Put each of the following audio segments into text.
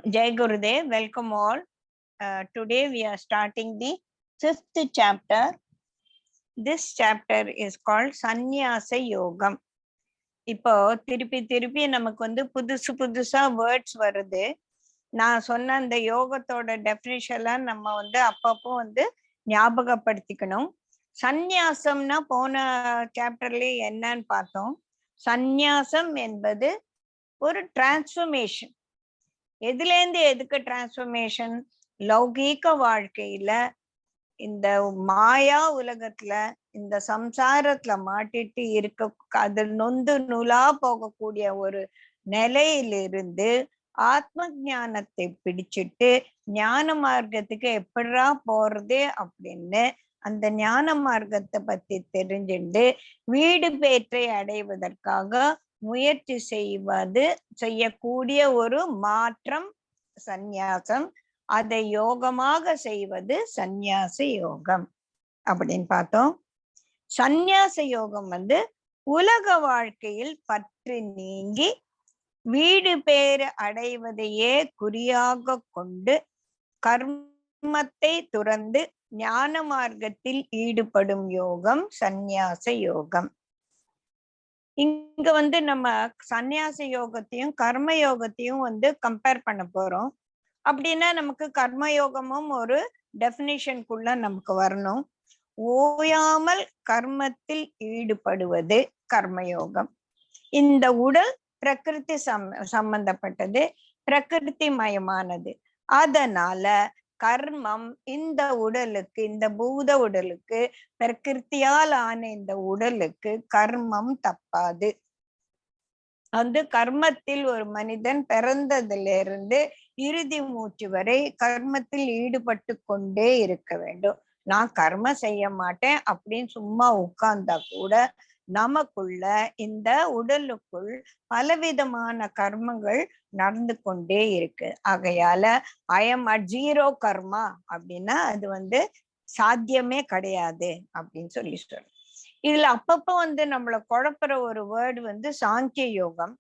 Jai Gurudev, welcome all. Today we are starting the 5th chapter. This chapter is called Sannyasa Yogam. இப்போ திருப்பி நமக்கு வந்து புதுசா words வருது. நான் சொன்ன அந்த யோகத்தோட டெஃபினிஷன்லாம் நம்ம வந்து அப்பப்போ வந்து ஞாபகப்படுத்திக்கணும். சந்நியாசம்னா போன சாப்டர்லயே என்னன்னு பார்த்தோம். சந்நியாசம் என்பது ஒரு டிரான்ஸ்ஃபர்மேஷன். எதுலேருந்து எதுக்கு டிரான்ஸ்ஃபர்மேஷன்? லௌகீக வாழ்க்கையில இந்த மாயா உலகத்துல இந்த சம்சாரத்துல மாட்டிட்டு இருக்க அது நொந்து நூலா போகக்கூடிய ஒரு நிலையிலிருந்து ஆத்ம ஞானத்தை பிடிச்சிட்டு ஞான மார்க்கத்துக்கு எப்படா போறது அப்படின்னு அந்த ஞான மார்க்கத்தை பத்தி தெரிஞ்சுட்டு வீடு பேற்றை அடைவதற்காக முயற்சி செய்யக்கூடிய ஒரு மாற்றம் சந்நியாசம். அதை யோகமாக செய்வது சந்நியாச யோகம் அப்படின்னு பார்த்தோம். சந்நியாச யோகம் வந்து உலக வாழ்க்கையில் பற்று நீங்கி வீடு பேறு அடைவதையே குறியாக கொண்டு கர்மத்தை துறந்து ஞான மார்க்கத்தில் ஈடுபடும் யோகம் சந்நியாச யோகம். இங்க வந்து நம்ம சந்நியாச யோகத்தையும் கர்ம யோகத்தையும் வந்து கம்பேர் பண்ண போறோம். அப்படின்னா நமக்கு கர்மயோகமும் ஒரு டெஃபினிஷனுக்குள்ள நமக்கு வரணும். ஓயாமல் கர்மத்தில் ஈடுபடுவது கர்மயோகம். இந்த உடல் பிரகிருதி சம்பந்தப்பட்டது, பிரகிருதி மயமானது. அதனால கர்மம் இந்த உடலுக்கு, இந்த பூத உடலுக்கு, பிரகிருத்தியால் ஆன இந்த உடலுக்கு கர்மம் தப்பாது. வந்து கர்மத்தில் ஒரு மனிதன் பிறந்ததிலிருந்து இறுதி மூச்சு வரை கர்மத்தில் ஈடுபட்டு கொண்டே இருக்க வேண்டும். நான் கர்ம செய்ய மாட்டேன் அப்படின்னு சும்மா உட்கார்ந்தா கூட நமக்குள்ள இந்த உடலுக்குள் பலவிதமான கர்மங்கள் நடந்து கொண்டே இருக்கு. ஆகையால ஐஎம் அட் ஜீரோ கர்மா அப்படின்னா அது வந்து சாத்தியமே கிடையாது அப்படின்னு சொல்லி சொல்றேன். இதுல அப்பப்ப வந்து நம்மள குழப்புற ஒரு வேர்டு வந்து சாங்கிய யோகம்.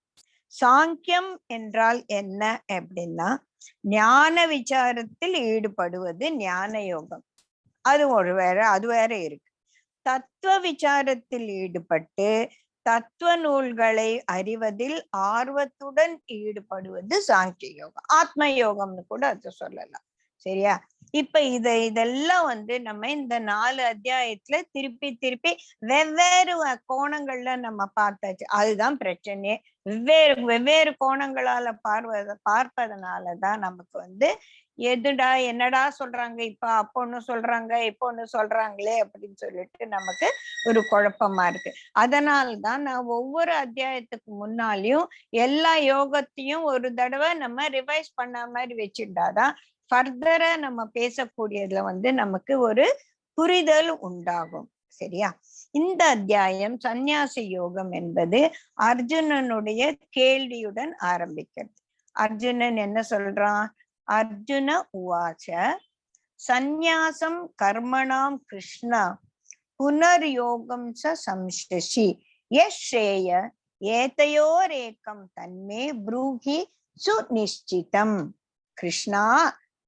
சாங்கியம் என்றால் என்ன அப்படின்னா ஞான விசாரத்தில் ஈடுபடுவது ஞான யோகம். அது வேற இருக்கு. தத்துவ விசாரத்தில் ஈடுபட்டு தத்துவ நூல்களை அறிவதில் ஆர்வத்துடன் ஈடுபடுவது சாங்கிய யோகம். ஆத்ம யோகம்னு கூட அது சொல்லலாம். சரியா? இப்ப இதெல்லாம் வந்து நம்ம இந்த 4 அத்தியாயத்துல திருப்பி வெவ்வேறு கோணங்கள்ல நம்ம பார்த்தாச்சு. அதுதான் பிரச்சனையே. வெவ்வேறு கோணங்களால பார்ப்பதனாலதான் நமக்கு வந்து என்னடா சொல்றாங்க, இப்ப அப்பொன்னு சொல்றாங்க, இப்ப ஒண்ணு சொல்றாங்களே அப்படின்னு சொல்லிட்டு நமக்கு ஒரு குழப்பமா இருக்கு. அதனால்தான் நான் ஒவ்வொரு அத்தியாயத்துக்கு முன்னாலையும் எல்லா யோகத்தையும் ஒரு தடவை நம்ம ரிவைஸ் பண்ண மாதிரி வச்சுட்டாதான் ஃபர்தரா நம்ம பேசக்கூடியதுல வந்து நமக்கு ஒரு புரிதல் உண்டாகும். சரியா? இந்த அத்தியாயம் சந்நியாச யோகம் என்பது அர்ஜுனனுடைய கேள்வியுடன் ஆரம்பிக்கிறது. அர்ஜுனன் என்ன சொல்றான்? அர்ஜுன உவாச்ச சந்நியாசம் கர்மணாம் கிருஷ்ணா புனர்யோகம் சம்சசி யஸ்ரேய ஏதயோரேகம் தன்மே ப்ரூஹி சுநிஷ்சிதம். கிருஷ்ணா,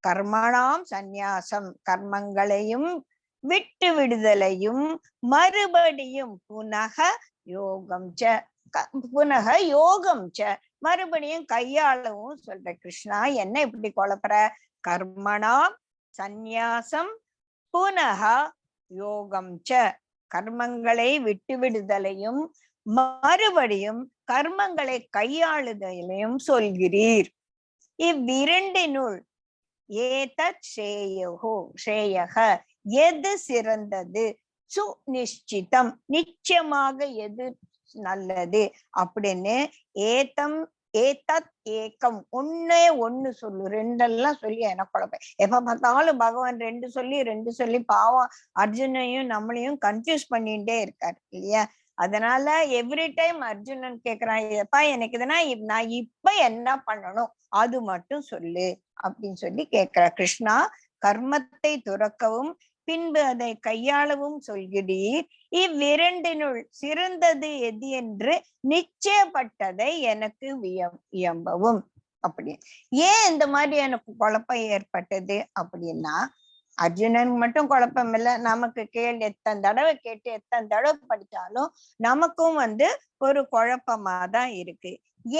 கர்மணாம் சந்நியாசம் கர்மங்களையும் விட்டு விடுதலையும் மறுபடியும் புனக யோகம் மறுபடியும் கையாளவும் சொல்ற. கிருஷ்ணா, என்ன இப்படி குழப்புற? கர்மணாம் சந்நியாசம் புனக யோகம் கர்மங்களை விட்டு விடுதலையும் மறுபடியும் கர்மங்களை கையாளுதலையும் சொல்கிறீர். இவ்விரண்டினுள் ஏதத் ஸ்ரேயக எது சிறந்தது, சுநிஷ்சிதம் நிச்சயமாக எது நல்லது அப்படின்னு ஏதத் ஏகம் ஒண்ணு சொல்லு. ரெண்டெல்லாம் சொல்லி எனக்கு குழப்பம். எப்ப பார்த்தாலும் பகவான் ரெண்டு சொல்லி பாவம் அர்ஜுனையும் நம்மளையும் கன்ஃபியூஸ் பண்ணிட்டே இருக்காரு இல்லையா? அதனால எவ்ரி டைம் அர்ஜுனன் கேக்குறான், எப்பா எனக்கு இதுனா நான் இப்ப என்ன பண்ணணும் அது மட்டும் சொல்லு அப்படின்னு சொல்லி கேக்குற. கிருஷ்ணா, கர்மத்தை துறக்கவும் பின்பு அதை கையாளவும் சொல்கிறீர். இவ்விரண்டினுள் சிறந்தது எது என்று நிச்சயப்பட்டதை எனக்கு இயம்பவும். அப்படி ஏன் இந்த மாதிரி எனக்கு குழப்பம் ஏற்பட்டது அப்படின்னா, அர்ஜுனனுக்கு மட்டும் குழப்பம் இல்லை, நமக்கு எத்தனை தடவை கேட்டு எத்தனை தடவை படிச்சாலும் நமக்கும் ஒரு குழப்பமா தான் இருக்கு.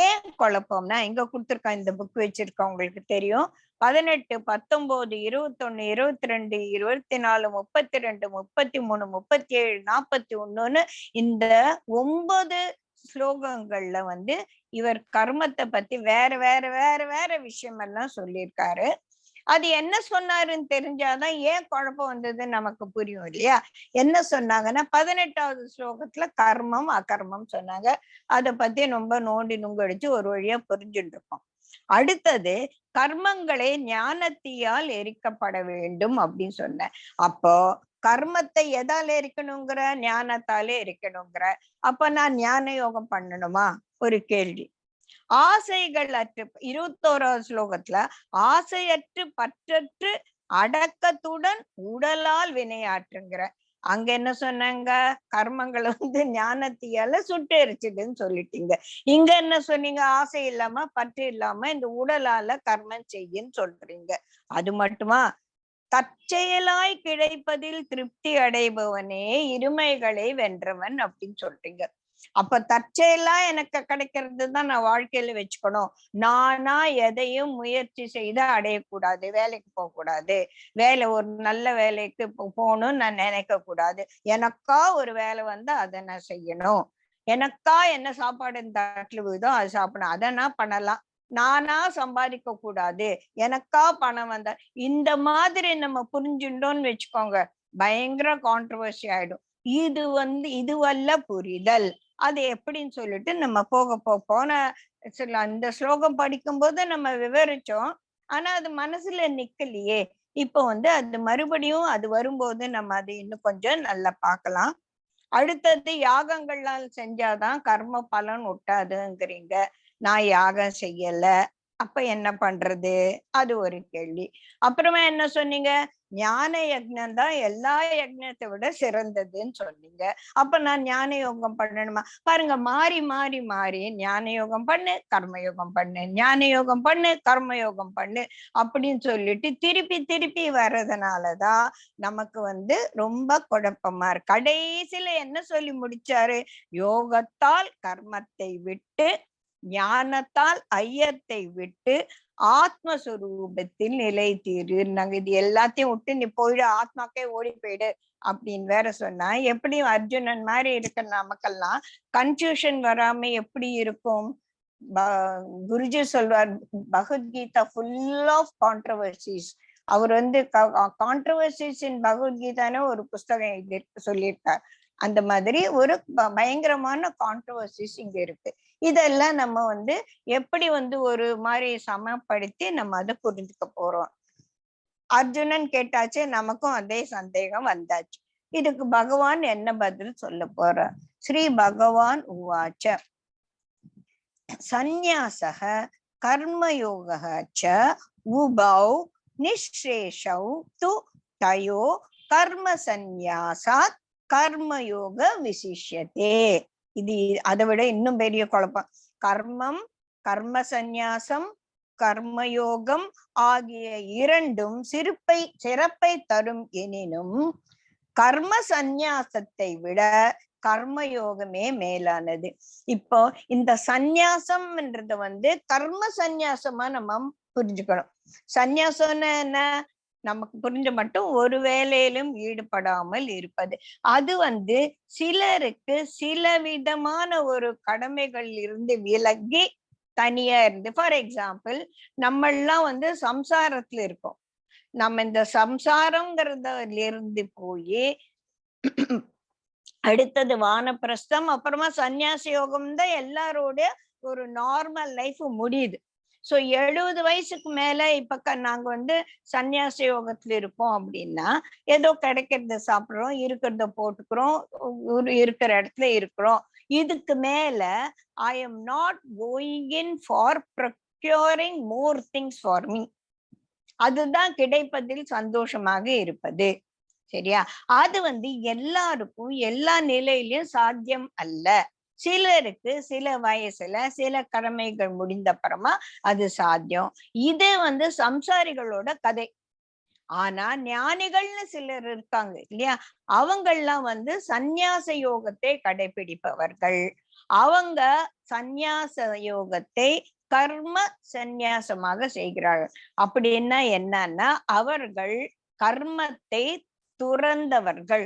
ஏன் குழப்பம்னா, இங்க கொடுத்துருக்கோம், இந்த புக் வச்சிருக்கோம், உங்களுக்கு தெரியும். 18, 19, 21, 22, 24, 32, 33, 37, 41 இந்த 9 ஸ்லோகங்கள்ல இவர் கர்மத்தை பத்தி வேற வேற வேற வேற விஷயம் எல்லாம் சொல்லியிருக்காரு. அது என்ன சொன்னாருன்னு தெரிஞ்சாதான் ஏன் குழப்பம் வந்ததுன்னு நமக்கு புரியும் இல்லையா. என்ன சொன்னாங்கன்னா, 18வது ஸ்லோகத்துல கர்மம் அகர்மம் சொன்னாங்க. அதை பத்தி ரொம்ப நோண்டி நுங்கடிச்சு ஒரு வழியா புரிஞ்சுட்டு இருக்கோம். அடுத்தது கர்மங்களே ஞானத்தியால் எரிக்கப்பட வேண்டும் அப்படின்னு சொன்னேன். அப்போ கர்மத்தை எதால எரிக்கணுங்கிற, ஞானத்தாலே எரிக்கணுங்கிற. அப்ப நான் ஞான யோகம் பண்ணணுமா? ஒரு கேள்வி. ஆசைகள் அற்று 21வது ஸ்லோகத்துல ஆசையற்று பற்றற்று அடக்கத்துடன் உடலால் வினையாற்றுங்கிற. அங்க என்ன சொன்னாங்க? கர்மங்கள் ஞானத்தியால சுட்டு எரிச்சுதுன்னு சொல்லிட்டீங்க. இங்க என்ன சொன்னீங்க? ஆசை இல்லாம பற்று இல்லாம இந்த உடலால கர்மம் செய்யுன்னு சொல்றீங்க. அது மட்டுமா? தற்செயலாய் கிடைப்பதில் திருப்தி அடைபவனே இருமைகளை வென்றவன் அப்படின்னு சொல்றீங்க. அப்ப தற்செயலா எனக்கு கிடைக்கிறது தான் நான் வாழ்க்கையில வச்சுக்கணும். நானா எதையும் முயற்சி செய்து அடையக்கூடாது. வேலைக்கு போக கூடாது, ஒரு நல்ல வேலைக்கு போகணும்னு நான் நினைக்க கூடாது. எனக்கா ஒரு வேலை அதை நான் செய்யணும். எனக்கா என்ன சாப்பாடு தட்டுல விழுதோ அது சாப்பிடணும், அதை நான் பண்ணலாம். நானா சம்பாதிக்க கூடாது, எனக்கா பணம் வந்தா. இந்த மாதிரி நம்ம புரிஞ்சுட்டோம்னு வச்சுக்கோங்க, பயங்கர கான்ட்ரவர்சி ஆயிடும். இதுவல்ல புரிதல். அது எப்படின்னு சொல்லிட்டு நம்ம போன அந்த ஸ்லோகம் படிக்கும் போது நம்ம விவரிச்சோம். ஆனா அது மனசுல நிக்கலையே. இப்போ அது மறுபடியும் அது வரும்போது நம்ம அது இன்னும் கொஞ்சம் நல்லா பார்க்கலாம். அடுத்தது யாகங்கள்லாம் செஞ்சாதான் கர்ம பலன் ஒட்டாதுங்கிறீங்க. நான் யாகம் செய்யல, அப்ப என்ன பண்றது? அது ஒரு கேள்வி. அப்புறமா என்ன சொன்னீங்க? ஞான யக்ஞம் தான் எல்லா யக்ஞத்தை விட சிறந்ததுன்னு சொன்னீங்க. அப்ப நான் ஞான யோகம் பண்ணணுமா? பாருங்க, மாறி மாறி மாறி ஞான யோகம் பண்ணு, கர்மயோகம் பண்ணு, ஞான யோகம் பண்ணு, கர்மயோகம் பண்ணு அப்படின்னு சொல்லிட்டு திருப்பி திருப்பி வர்றதுனாலதான் நமக்கு ரொம்ப குழப்பமா இருக்கு. கடைசியில என்ன சொல்லி முடிச்சாரு? யோகத்தால் கர்மத்தை விட்டு, ஞானத்தால் ஐயத்தை விட்டு, ஆத்மஸ்வரூபத்தில் நிலை தீரு. நாங்க இது எல்லாத்தையும் விட்டு நீ போயிடு, ஆத்மாக்கே ஓடி போயிடு அப்படின்னு வேற சொன்னா, எப்படி அர்ஜுனன் மாதிரி இருக்க நமக்கெல்லாம் கன்ஃபியூஷன் வராம எப்படி இருக்கும்? குருஜி சொல்வார், பகவத்கீதா ஃபுல் ஆஃப் கான்ட்ரவர்சிஸ். அவர் கான்ட்ரவர்சிஸ் இன் பகவத்கீதான்னு ஒரு புஸ்தகம் சொல்லியிருக்கார். அந்த மாதிரி ஒரு பயங்கரமான கான்ட்ரவர்சிஸ் இங்க இருக்கு. இதெல்லாம் நம்ம எப்படி ஒரு மாதிரி சமப்படுத்தி நம்ம அதை புரிஞ்சுக்க போறோம். அர்ஜுனன் கேட்டாச்சு, நமக்கும் அதே சந்தேகம் வந்தாச்சு. இதுக்கு பகவான் என்ன பதில் சொல்ல போற? ஸ்ரீ பகவான் உவாச்ச சந்நியாசக கர்மயோகः ச உபௌ நிஸ்ரேஷௌ து தயோ கர்ம சந்நியாசாத் கர்மயோக விசிஷ்யதே. இது அதை விட இன்னும் பெரிய குழப்பம். கர்ம சந்நியாசம், கர்மயோகம் ஆகிய இரண்டும் சிறப்பை தரும் எனினும் கர்ம சந்நியாசத்தை விட கர்மயோகமே மேலானது. இப்போ இந்த சந்நியாசம்ன்றது கர்ம சந்நியாசமா நம்ம புரிஞ்சுக்கணும். சந்நியாசம்னு என்ன? நமக்கு புரிஞ்ச மட்டும் ஒரு வேலையிலும் ஈடுபடாமல் இருப்பது. அது சிலருக்கு சில விதமான ஒரு கடமைகள் இருந்து விலகி தனியா இருந்து. ஃபார் எக்ஸாம்பிள், நம்ம எல்லாம் சம்சாரத்துல இருக்கோம். நம்ம இந்த சம்சாரம்ங்கிறதுல இருந்து போய் அடுத்தது வானப்பிரஸ்தம், அப்புறமா சன்னியாச யோகம் தான் எல்லாரோட ஒரு நார்மல் லைஃப் முடியுது. சோ 70 வயசுக்கு மேல இப்ப நாங்க சன்னியாச யோகத்துல இருக்கோம் அப்படின்னா, ஏதோ கிடைக்கிறத சாப்பிடுறோம், இருக்கிறத போட்டுக்கிறோம், இருக்கிற இடத்துல இருக்கிறோம். இதுக்கு மேல ஐ am not going in for procuring more things for me. அதுதான் கிடைப்பதில் சந்தோஷமாக இருப்பது. சரியா? அது எல்லாருக்கும் எல்லா நிலையிலயும் சாத்தியம் அல்ல. சிலருக்கு சில வயசுல சில கடமைகள் முடிந்த அப்புறமா அது சாத்தியம். இது சம்சாரிகளோட கதை. ஆனா ஞானிகள்னு சிலர் இருக்காங்க இல்லையா, அவங்கெல்லாம் சந்நியாச யோகத்தை கடைபிடிப்பவர்கள். அவங்க சந்நியாச யோகத்தை கர்ம சந்நியாசமாக செய்கிறார்கள். அப்படின்னா என்னன்னா, அவர்கள் கர்மத்தை துறந்தவர்கள்.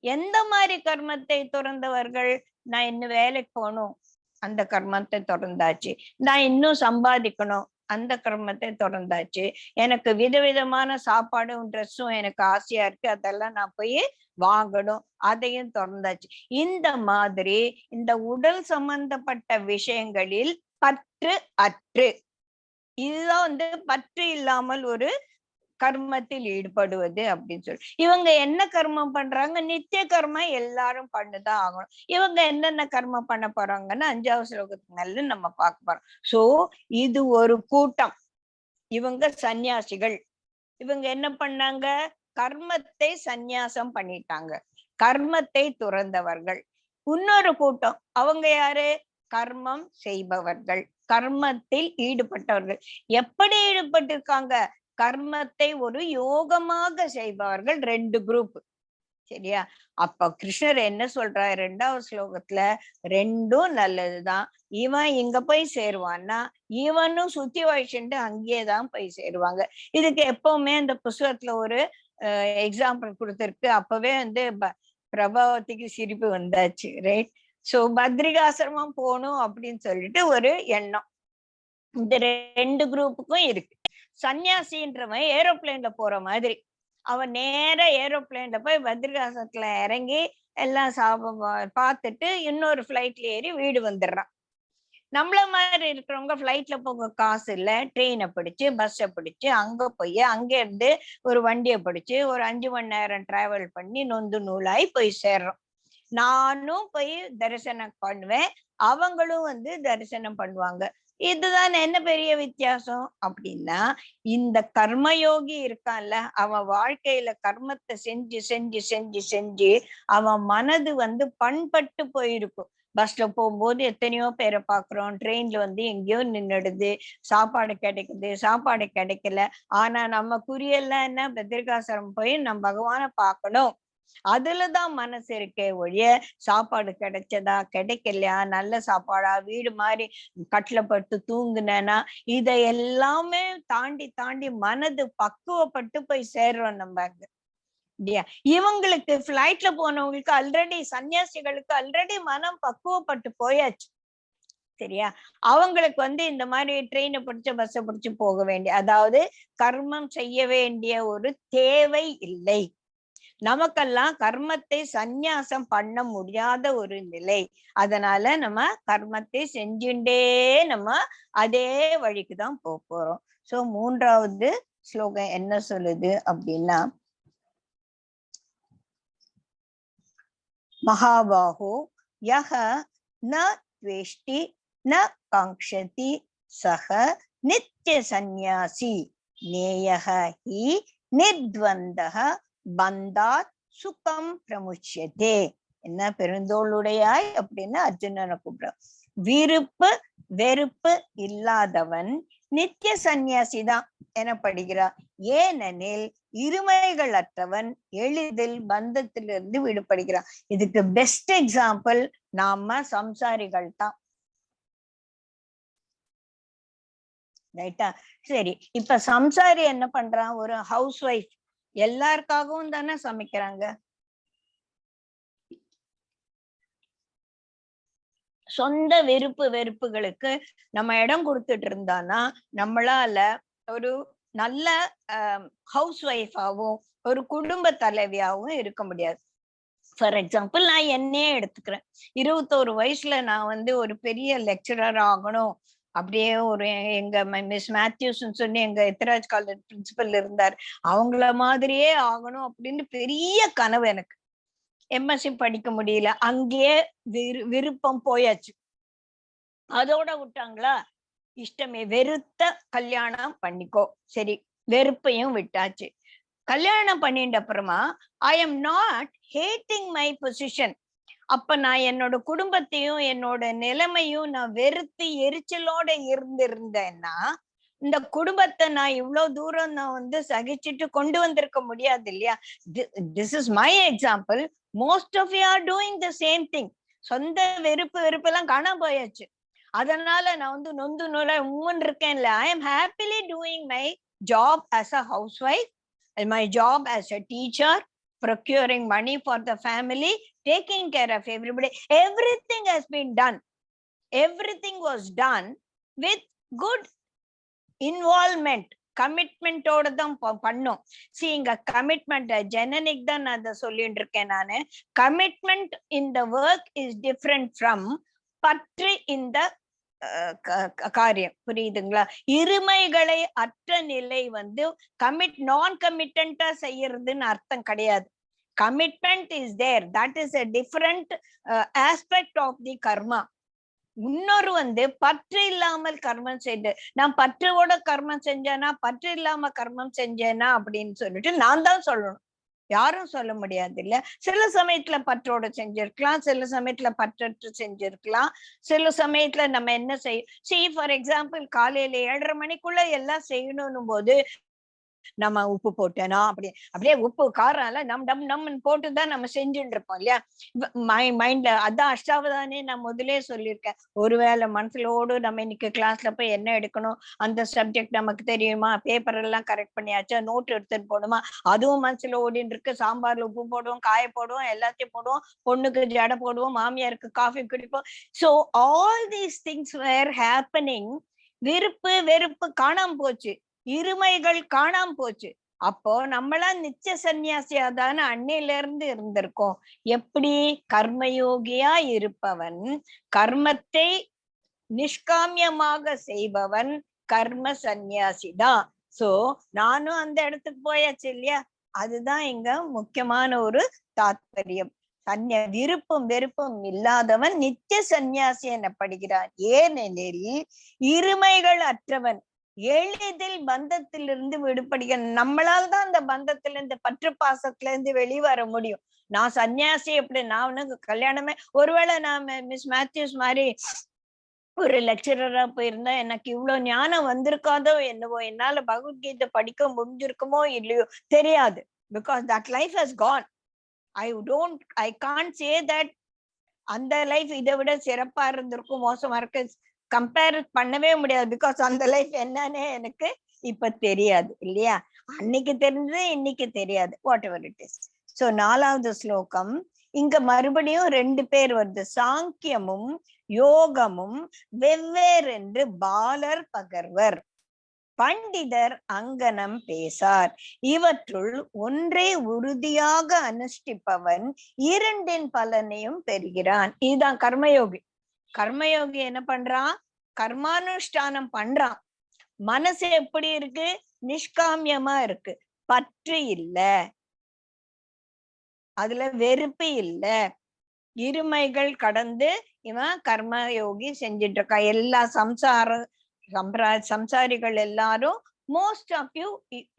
எந்த மாதிரி கர்மத்தை துறந்தவர்கள்? நான் இன்னும் வேலைக்கு போகணும், அந்த கர்மத்தை துறந்தாச்சு. நான் இன்னும் சம்பாதிக்கணும், அந்த கர்மத்தை துறந்தாச்சு. எனக்கு விதவிதமான சாப்பாடும் ட்ரெஸ்ஸும் எனக்கு ஆசையா இருக்கு, அதெல்லாம் நான் போய் வாங்கணும், அதையும் திறந்தாச்சு. இந்த மாதிரி இந்த உடல் சம்பந்தப்பட்ட விஷயங்களில் பற்று அற்று, இதுதான் பற்று இல்லாமல் ஒரு கர்மத்தில் ஈடுபடுவது அப்படின்னு சொல்லி. இவங்க என்ன கர்மம் பண்றாங்க? நித்திய கர்மம் எல்லாரும் பண்ணுதான் ஆகணும். இவங்க என்னென்ன கர்மம் பண்ண போறாங்கன்னு 5வது ஸ்லோகத்துக்கு மேல நம்ம பார்க்க போறோம். சோ இது ஒரு கூட்டம், இவங்க சந்நியாசிகள். இவங்க என்ன பண்ணாங்க? கர்மத்தை சந்நியாசம் பண்ணிட்டாங்க, கர்மத்தை துறந்தவர்கள். இன்னொரு கூட்டம், அவங்க யாரு? கர்மம் செய்பவர்கள், கர்மத்தில் ஈடுபட்டவர்கள். எப்படி ஈடுபட்டிருக்காங்க? கர்மத்தை ஒரு யோகமாக செய்பவர்கள். 2 குரூப். சரியா? அப்ப கிருஷ்ணர் என்ன சொல்றாரு 2வது ஸ்லோகத்துல? ரெண்டும் நல்லதுதான். இவன் இங்க போய் சேருவான்னா இவனும் சுத்தி வழிச்சுட்டு அங்கேயேதான் போய் சேருவாங்க. இதுக்கு எப்பவுமே அந்த புஸ்தகத்துல ஒரு எக்ஸாம்பிள் கொடுத்திருக்கு. அப்பவே பிரபாவதிக்கு சிரிப்பு வந்தாச்சு. ரைட்? சோ பத்ரிகாசிரமம் போகணும் அப்படின்னு சொல்லிட்டு ஒரு எண்ணம் இந்த 2 குரூப்புக்கும் இருக்கு. சன்னியாசின்றவன் ஏரோப்ளேன்ல போற மாதிரி, அவன் நேர ஏரோப்ளேன்ல போய் பத்ரிகாசத்துல இறங்கி எல்லாம் பார்த்துட்டு இன்னொரு ஃபிளைட்ல ஏறி வீடு வந்துடுறான். நம்மள மாதிரி இருக்கிறவங்க ஃபிளைட்ல போக காசு இல்ல, ட்ரெயினை பிடிச்சு பஸ்ஸை பிடிச்சு அங்க போய் அங்க இருந்து ஒரு வண்டியை பிடிச்சு ஒரு 5 மணி நேரம் டிராவல் பண்ணி நொந்து நூலாய் போய் சேர்றோம். நானும் போய் தரிசனம் பண்ணுவேன், அவங்களும் தரிசனம் பண்ணுவாங்க. இதுதான் என்ன பெரிய வித்தியாசம் அப்படின்னா, இந்த கர்மயோகி இருக்கான்ல, அவன் வாழ்க்கையில கர்மத்தை செஞ்சு செஞ்சு செஞ்சு செஞ்சு அவன் மனது பண்பட்டு போயிருக்கும். பஸ்ல போகும்போது எத்தனையோ பேரை பாக்குறோம், ட்ரெயின்ல எங்கேயோ நின்னுடுது, சாப்பாடு கிடைக்குது, சாப்பாடு கிடைக்கல. ஆனா நம்ம குறியெல்லாம் என்ன? பத்ரிகாசிரமம் போய் நம்ம பகவானை பார்க்கணும், அதுலதான் மனசு இருக்கே ஒழிய சாப்பாடு கிடைச்சதா கிடைக்கலையா, நல்ல சாப்பாடா, வீடு மாதிரி கட்டில படுத்து தூங்குனேனா, இதை எல்லாமே தாண்டி தாண்டி மனது பக்குவப்பட்டு போய் சேர்றோம் நம்ம அங்க இல்லையா? இவங்களுக்கு பிளைட்ல போனவங்களுக்கு ஆல்ரெடி, சன்னியாசிகளுக்கு ஆல்ரெடி மனம் பக்குவப்பட்டு போயாச்சு. சரியா? அவங்களுக்கு இந்த மாதிரி ட்ரெயினை பிடிச்ச பஸ்ஸை பிடிச்சு போக வேண்டிய, அதாவது கர்மம் செய்ய வேண்டிய ஒரு தேவை இல்லை. நமக்கெல்லாம் கர்மத்தை சந்நியாசம் பண்ண முடியாத ஒரு நிலை. அதனால நம்ம கர்மத்தை செஞ்சுட்டே நம்ம அதே வழிக்குதான் போறோம். சோ 3வது ஸ்லோகம் என்ன சொல்லுது அப்படின்னா, மகாபாஹோ யஹ ந த்வேஷ்டி ந காங்க்ஷதி சஹ நித்ய சந்நியாசி நேயஹ ஹி நிர்த்வந்தஹ பந்தாத் சுகம் பிரமுச்சியதே. என்ன? பெருந்தோளுடையாய் அப்படின்னு அர்ஜுனனை கூப்பிடுற. விருப்பு வெறுப்பு இல்லாதவன் நித்திய சந்நியாசிதான் எனப்படுகிறான். ஏனெனில் இருமைகள் அற்றவன் எளிதில் பந்தத்திலிருந்து விடுபடுகிறான். இதுக்கு பெஸ்ட் எக்ஸாம்பிள் நாம சம்சாரிகள் தான். ரைட்டா? சரி, இப்ப சம்சாரி என்ன பண்றான்? ஒரு ஹவுஸ் ஒய்ஃப் எல்லாருக்காகவும் தானே சமைக்கிறாங்க. சொந்த விருப்பு வெறுப்புகளுக்கு நம்ம இடம் கொடுத்துட்டு இருந்தானா நம்மளால ஒரு நல்ல ஹவுஸ் ஒய்ஃபாவும் ஒரு குடும்ப தலைவியாவும் இருக்க முடியாது. ஃபார் எக்ஸாம்பிள் நான் என்னையே எடுத்துக்கிறேன். 21 வயசுல நான் ஒரு பெரிய லெக்சரர் ஆகணும், அப்படியே ஒரு எங்க மிஸ் மேத்யூஸ்ன்னு சொல்லி எங்க எத்திராஜ் காலேஜ் பிரின்சிபல் இருந்தார், அவங்கள மாதிரியே ஆகணும் அப்படின்னு பெரிய கனவு எனக்கு. எம்எஸ்சி படிக்க முடியல, அங்கேயே விருப்பம் போயாச்சு. அதோட விட்டாங்களா? இஷ்டமே வெறுத்த கல்யாணம் பண்ணிக்கோ. சரி, வெறுப்பையும் விட்டாச்சு. கல்யாணம் பண்ணிட்ட அப்புறமா ஐ am not hating my position. அப்ப நான் என்னோட குடும்பத்தையும் என்னோட நிலைமையும் நான் வெறுத்து எரிச்சலோட இருந்திருந்தேன்னா இந்த குடும்பத்தை நான் இவ்வளவு தூரம் நான் வந்து சகிச்சுட்டு கொண்டு வந்திருக்க முடியாது இல்லையா? This is my example. Most of you are doing the same thing. சொந்த வெறுப்பு எல்லாம் காணாம போயாச்சு. அதனால நான் வந்து நொந்து நூல உம்முன்னு இருக்கேன்ல. I am happily doing my job as a housewife, my job as a teacher, procuring money for the family, taking care of everybody. Everything has been done. Everything was done with good involvement, கமிட்மெண்டோட தான் பண்ணும். C இங்க commitment ஜெனனிக் தான் நான் அதை சொல்லிட்டு இருக்கேன் நானு. Commitment in the work is different from பற்று இந்த காரியம். புரியுதுங்களா? இருமைகளை அற்ற நிலை வந்து நான் கமிட்டண்டா செய்யறதுன்னு அர்த்தம் கிடையாது. Commitment is there. That is a different aspect of the karma. இன்னொரு வந்து பற்று இல்லாமல் கர்மம் செய்து, நான் பற்றோட கர்மம் செஞ்சேனா பற்று இல்லாம கர்மம் செஞ்சேனா அப்படின்னு சொல்லிட்டு நான் தான் சொல்லணும், யாரும் சொல்ல முடியாது இல்ல. சில சமயத்துல பற்றோட செஞ்சிருக்கலாம், சில சமயத்துல பற்றற்று செஞ்சிருக்கலாம், சில சமயத்துல நம்ம என்ன செய்ய ஃபார் எக்ஸாம்பிள் காலையில 7:30 மணிக்குள்ள எல்லாம் செய்யணும் போது நம்ம உப்பு போட்டேனா அப்படியே உப்பு காரம் எல்லாம் நம்மன்னு போட்டுதான் நம்ம செஞ்சுட்டு இருப்போம் இல்லையா? மைண்ட்ல அதான் அஷ்டாவதானே நான் முதலே சொல்லியிருக்கேன். ஒருவேளை மனசுலோடு நம்ம இன்னைக்கு கிளாஸ்ல போய் என்ன எடுக்கணும், அந்த சப்ஜெக்ட் நமக்கு தெரியுமா, பேப்பர் எல்லாம் கரெக்ட் பண்ணியாச்சா, நோட் எடுத்துட்டு போடுமா, அதுவும் மனசுல ஓடின்னு இருக்கு. சாம்பார்ல உப்பு போடுவோம், காய போடுவோம், எல்லாத்தையும் போடுவோம், பொண்ணுக்கு ஜடை போடுவோம், மாமியாருக்கு காஃபி குடிப்போம். So all these things were happening. விருப்பு வெறுப்பு காணாம போச்சு, இருமைகள் காணாம போச்சு. அப்போ நம்மளா நிச்சய சன்னியாசியாதான அன்னையில இருந்து இருந்திருக்கோம். எப்படி? கர்மயோகியா இருப்பவன், கர்மத்தை நிஷ்காமியமாக செய்பவன் கர்ம சந்நியாசி தான். சோ நானும் அந்த இடத்துக்கு போயாச்சு இல்லையா? அதுதான் இங்க முக்கியமான ஒரு தாத்பரியம். விருப்பம் வெறுப்பும் இல்லாதவன் நித்திய சந்நியாசி எனப்படுகிறான். ஏனெனில் இருமைகள் அற்றவன், எளிதில் பந்தத்திலிருந்து விடுபடுகிற. நம்மளால் தான் அந்த பந்தத்திலிருந்து பற்று பாசத்துல இருந்து வெளிவர முடியும். நான் சன்னியாசி எப்படி? நான் உனக்கு கல்யாணமே, ஒருவேளை நான் மிஸ் மேத்யூஸ் மாதிரி ஒரு லெக்சரரா போயிருந்தா எனக்கு இவ்வளவு ஞானம் வந்திருக்காதோ என்னவோ, என்னால பகவத்கீதை படிக்க முடிஞ்சிருக்குமோ இல்லையோ தெரியாது. Because that life has gone. I can't say that அந்த லைஃப் இதை விட சிறப்பா இருந்திருக்கும், மோசமா இருக்கு, கம்பேர் பண்ணவே முடியாது. பிகாஸ் அந்த லைஃப் என்னன்னு எனக்கு இப்ப தெரியாது இல்லையா? அன்னைக்கு தெரிஞ்சது இன்னைக்கு தெரியாது. What ever it is. So 4வது ஸ்லோகம் இங்க மறுபடியும் 2 பேர் வருது. சாங்கியமும் யோகமும் வெவ்வேறென்று பாலர் பகர்வர், பண்டிதர் அங்கனம் பேசார். இவற்றுள் ஒன்றை உறுதியாக அனுஷ்டிப்பவன் 2 பலனையும் பெறுகிறான். இதுதான் கர்மயோகி. கர்மயோகி என்ன பண்றான்? கர்மானுஷ்டானம் பண்றான். மனசு எப்படி இருக்கு? நிஷ்காமியமா இருக்கு, பற்று இல்ல, அதுல வெறுப்பு இல்ல, இருமைகள் கடந்து இவன் கர்மயோகி செஞ்சிட்டு இருக்கா. எல்லா சம்சாரிகள் எல்லாரும், most of you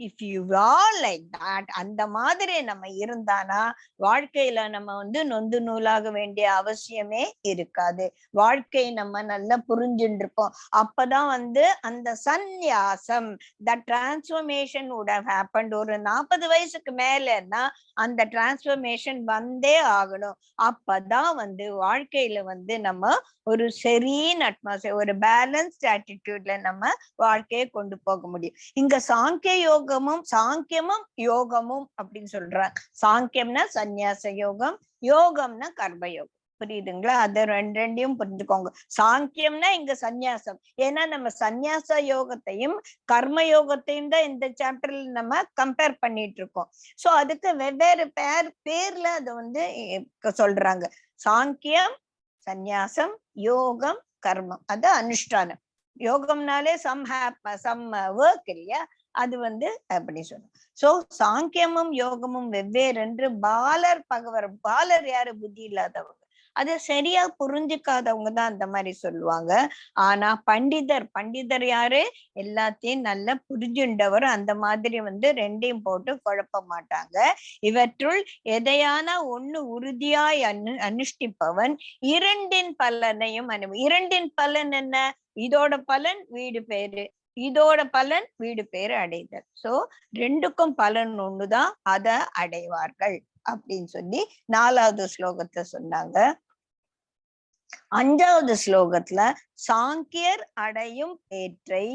if you are like that, அந்த மாதிரி நம்ம இருந்தானா வாழ்க்கையில நம்ம வந்து நொந்து நூலாக வேண்டிய அவசியமே இருக்காது. வாழ்க்கை நம்ம நல்லா புரிஞ்சுட்டு இருப்போம். அப்பதான் வந்து அந்த சந்நியாசம், த டிரான்ஸ்பர்மேஷன் would have happened. ஒரு 40 வயசுக்கு மேலன்னா அந்த டிரான்ஸ்பர்மேஷன் வந்தே ஆகணும். அப்பதான் வந்து வாழ்க்கையில வந்து நம்ம ஒரு சரியான அட்மாஸ்பியர், ஒரு பேலன்ஸ்ட் ஆட்டிடியூட்ல நம்ம வாழ்க்கையை கொண்டு போக முடியும். இங்க சாங்கியமும் யோகமும் அப்படின்னு சொல்றாங்க. சாங்கியம்னா சந்நியாச யோகம், யோகம்னா கர்மயோகம். புரியுதுங்களா? அது ரெண்டையும் புரிஞ்சுக்கோங்க. சாங்கியம்னா இங்க சந்நியாசம். ஏன்னா நம்ம சந்நியாச யோகத்தையும் கர்ம யோகத்தையும் தான் இந்த சாப்டர்ல நம்ம கம்பேர் பண்ணிட்டு இருக்கோம். சோ அதுக்கு வெவ்வேறு பேர்ல அதை வந்து சொல்றாங்க. சாங்கியம் சந்நியாசம், யோகம் கர்மம், அது அனுஷ்டானம். யோகம்னாலே சம் ஒர்க் இல்லையா? அது வந்து அப்படி சொல்லும். சோ சாங்கியமும் யோகமும் வெவ்வேறு என்று பாலர் பகவர். பாலர் யாரு? புத்தி இல்லாதவங்க. அத சரியா புரிஞ்சுக்காதவங்க தான் அந்த மாதிரி சொல்லுவாங்க. ஆனா பண்டிதர் யாரு? எல்லாத்தையும் நல்லா புரிஞ்சுண்டவர். அந்த மாதிரி ரெண்டையும் போட்டு குழப்ப மாட்டாங்க. இவற்றுள் எதையான ஒண்ணு உறுதியாய் அனுஷ்டிப்பவன் இரண்டின் பலனையும் இரண்டின் பலன் என்ன? இதோட பலன் வீடு பேரு, இதோட பலன் வீடு பேரு அடைதல். சோ ரெண்டுக்கும் பலன் ஒண்ணுதான், அத அடைவார்கள் அப்படின்னு சொல்லி 4வது ஸ்லோகத்துல சொன்னாங்க. 5வது ஸ்லோகத்துல சாங்கியர் அடையும் பேற்றை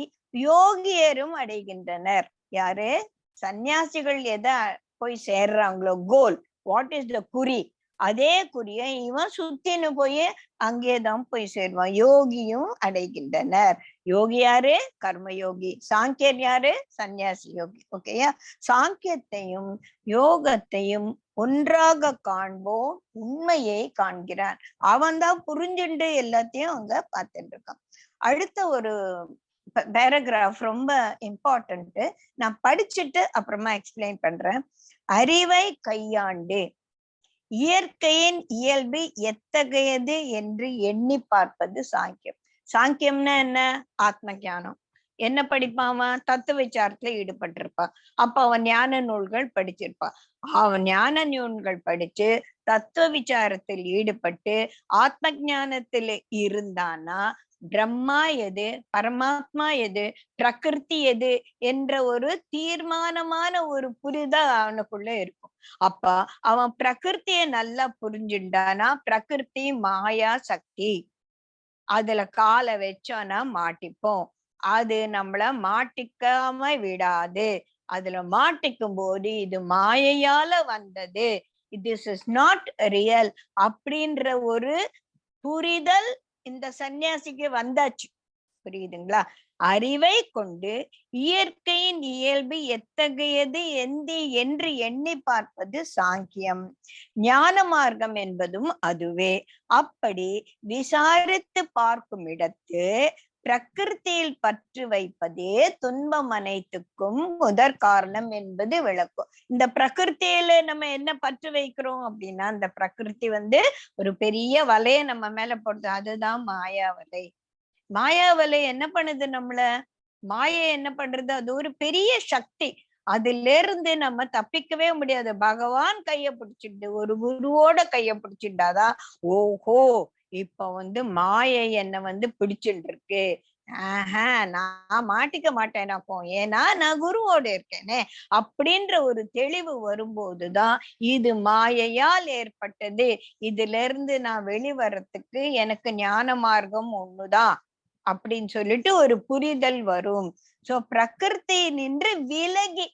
யோகியரும் அடைகின்றனர். யாரு? சன்னியாசிகள் எதை போய் சேர்றாங்களோ, கோல், வாட் இஸ் த குறி, அதே குறிய இவன் சுத்தின்னு போய் அங்கேதான் போய் சேருவான். யோகியும் அடைகின்றனர். யோகி யாரு? கர்மயோகி. சாங்கியர் யாரு? சன்னியாசி யோகி. ஓகேயா? சாங்கியத்தையும் யோகத்தையும் ஒன்றாக காண்போம் உண்மையை காண்கிறான். அவன் தான் புரிஞ்சுண்டு எல்லாத்தையும் அங்க பார்த்துட்டு இருக்கான். அடுத்த ஒரு பேராகிராஃப் ரொம்ப இம்பார்ட்டன்ட். நான் படிச்சுட்டு அப்புறமா எக்ஸ்பிளைன் பண்றேன். அறிவை கையாண்டு இயற்கையின் இயல்பு எத்தகையது என்று எண்ணி பார்ப்பது சாங்கியம். சாங்கியம்னா என்ன? ஆத்ம ஞானம். என்ன படிப்பான்? தத்துவ விசாரத்துல ஈடுபட்டிருப்பான். அப்ப அவன் ஞான நூல்கள் படிச்சிருப்பான். அவன் ஞான நூல்கள் படிச்சு தத்துவ விசாரத்தில் ஈடுபட்டு ஆத்ம ஞானத்துல இருந்தானா பிரம்மா எது, பரமாத்மா எது, பிரகிருதி எது என்ற ஒரு தீர்மானமான ஒரு புரிதல் அவனுக்குள்ள இருக்கும். அப்ப அவன் பிரகிருத்திய நல்லா புரிஞ்சுட்டானா, பிரகிருதி மாயா சக்தி, அதுல காலை வச்சோன்னா மாட்டிப்போம். அது நம்மள மாட்டிக்காம விடாது. அதுல மாட்டிக்கும் போது இது மாயையால வந்தது, திஸ் இஸ் நாட் ரியல் அப்படின்ற ஒரு புரிதல் இந்த சன்னியாசிக்கு வந்தாச்சு. புரியுதுங்களா? அறிவை கொண்டு இயற்கையின் இயல்பு எத்தகையது என்று எண்ணி பார்ப்பது சாங்கியம். ஞான மார்க்கம் என்பதும் அதுவே. அப்படி விசாரித்து பார்க்கும் இடத்து பிரகிருத்தியில் பற்று வைப்பதே துன்பம் அனைத்துக்கும் முதற் காரணம் என்பது விளக்கும். இந்த பிரகிருத்தியில நம்ம என்ன பற்று வைக்கிறோம் அப்படின்னா, இந்த பிரகிருதி ஒரு பெரிய வலைய நம்ம மேல போடுது, அதுதான் மாயாவலை. மாயாவலை என்ன பண்ணுது நம்மள? மாயை என்ன பண்றது? அது ஒரு பெரிய சக்தி. அதுல இருந்து நம்ம தப்பிக்கவே முடியாது. பகவான் கைய பிடிச்சிட்டு, ஒரு குருவோட கைய பிடிச்சிட்டாதான், ஓஹோ இப்ப மாயை என்ன பிடிச்சிட்டு இருக்கு, நான் மாட்டிக்க மாட்டேனாக்கும், ஏன்னா நான் குருவோட இருக்கேனே அப்படின்ற ஒரு தெளிவு வரும்போதுதான் இது மாயையால் ஏற்பட்டது, இதுல இருந்து நான் வெளிவரத்துக்கு எனக்கு ஞான மார்க்கம் ஒண்ணுதான் அப்படின்னு சொல்லிட்டு ஒரு புரிதல் வரும். சோ பிரகிருதி நின்று விலகி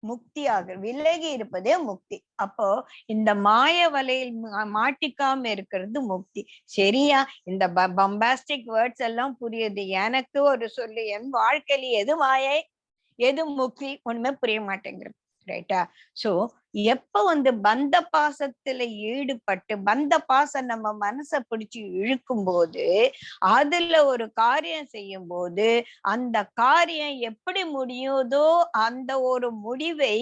முக்தியாக விலகி இருப்பதே முக்தி. அப்போ இந்த மாய வலையில் மாட்டிக்காம இருக்கிறது முக்தி. சரியா? இந்த பம்பாஸ்டிக் வேர்ட்ஸ் எல்லாம் புரியுது. எனக்கு ஒரு சொல்லு, என் வாழ்க்கையில எது மாயை எது முக்தி ஒண்ணுமே புரிய மாட்டேங்கிறது. ரைட்டா? சோ எப்ப பந்த பாசத்துல ஈடுபட்டு பந்த பாசம் நம்ம மனசை பிடிச்சு இழுக்கும் போது, அதுல ஒரு காரியம் செய்யும் போது அந்த காரியம் எப்படி முடியுதோ அந்த ஒரு முடிவை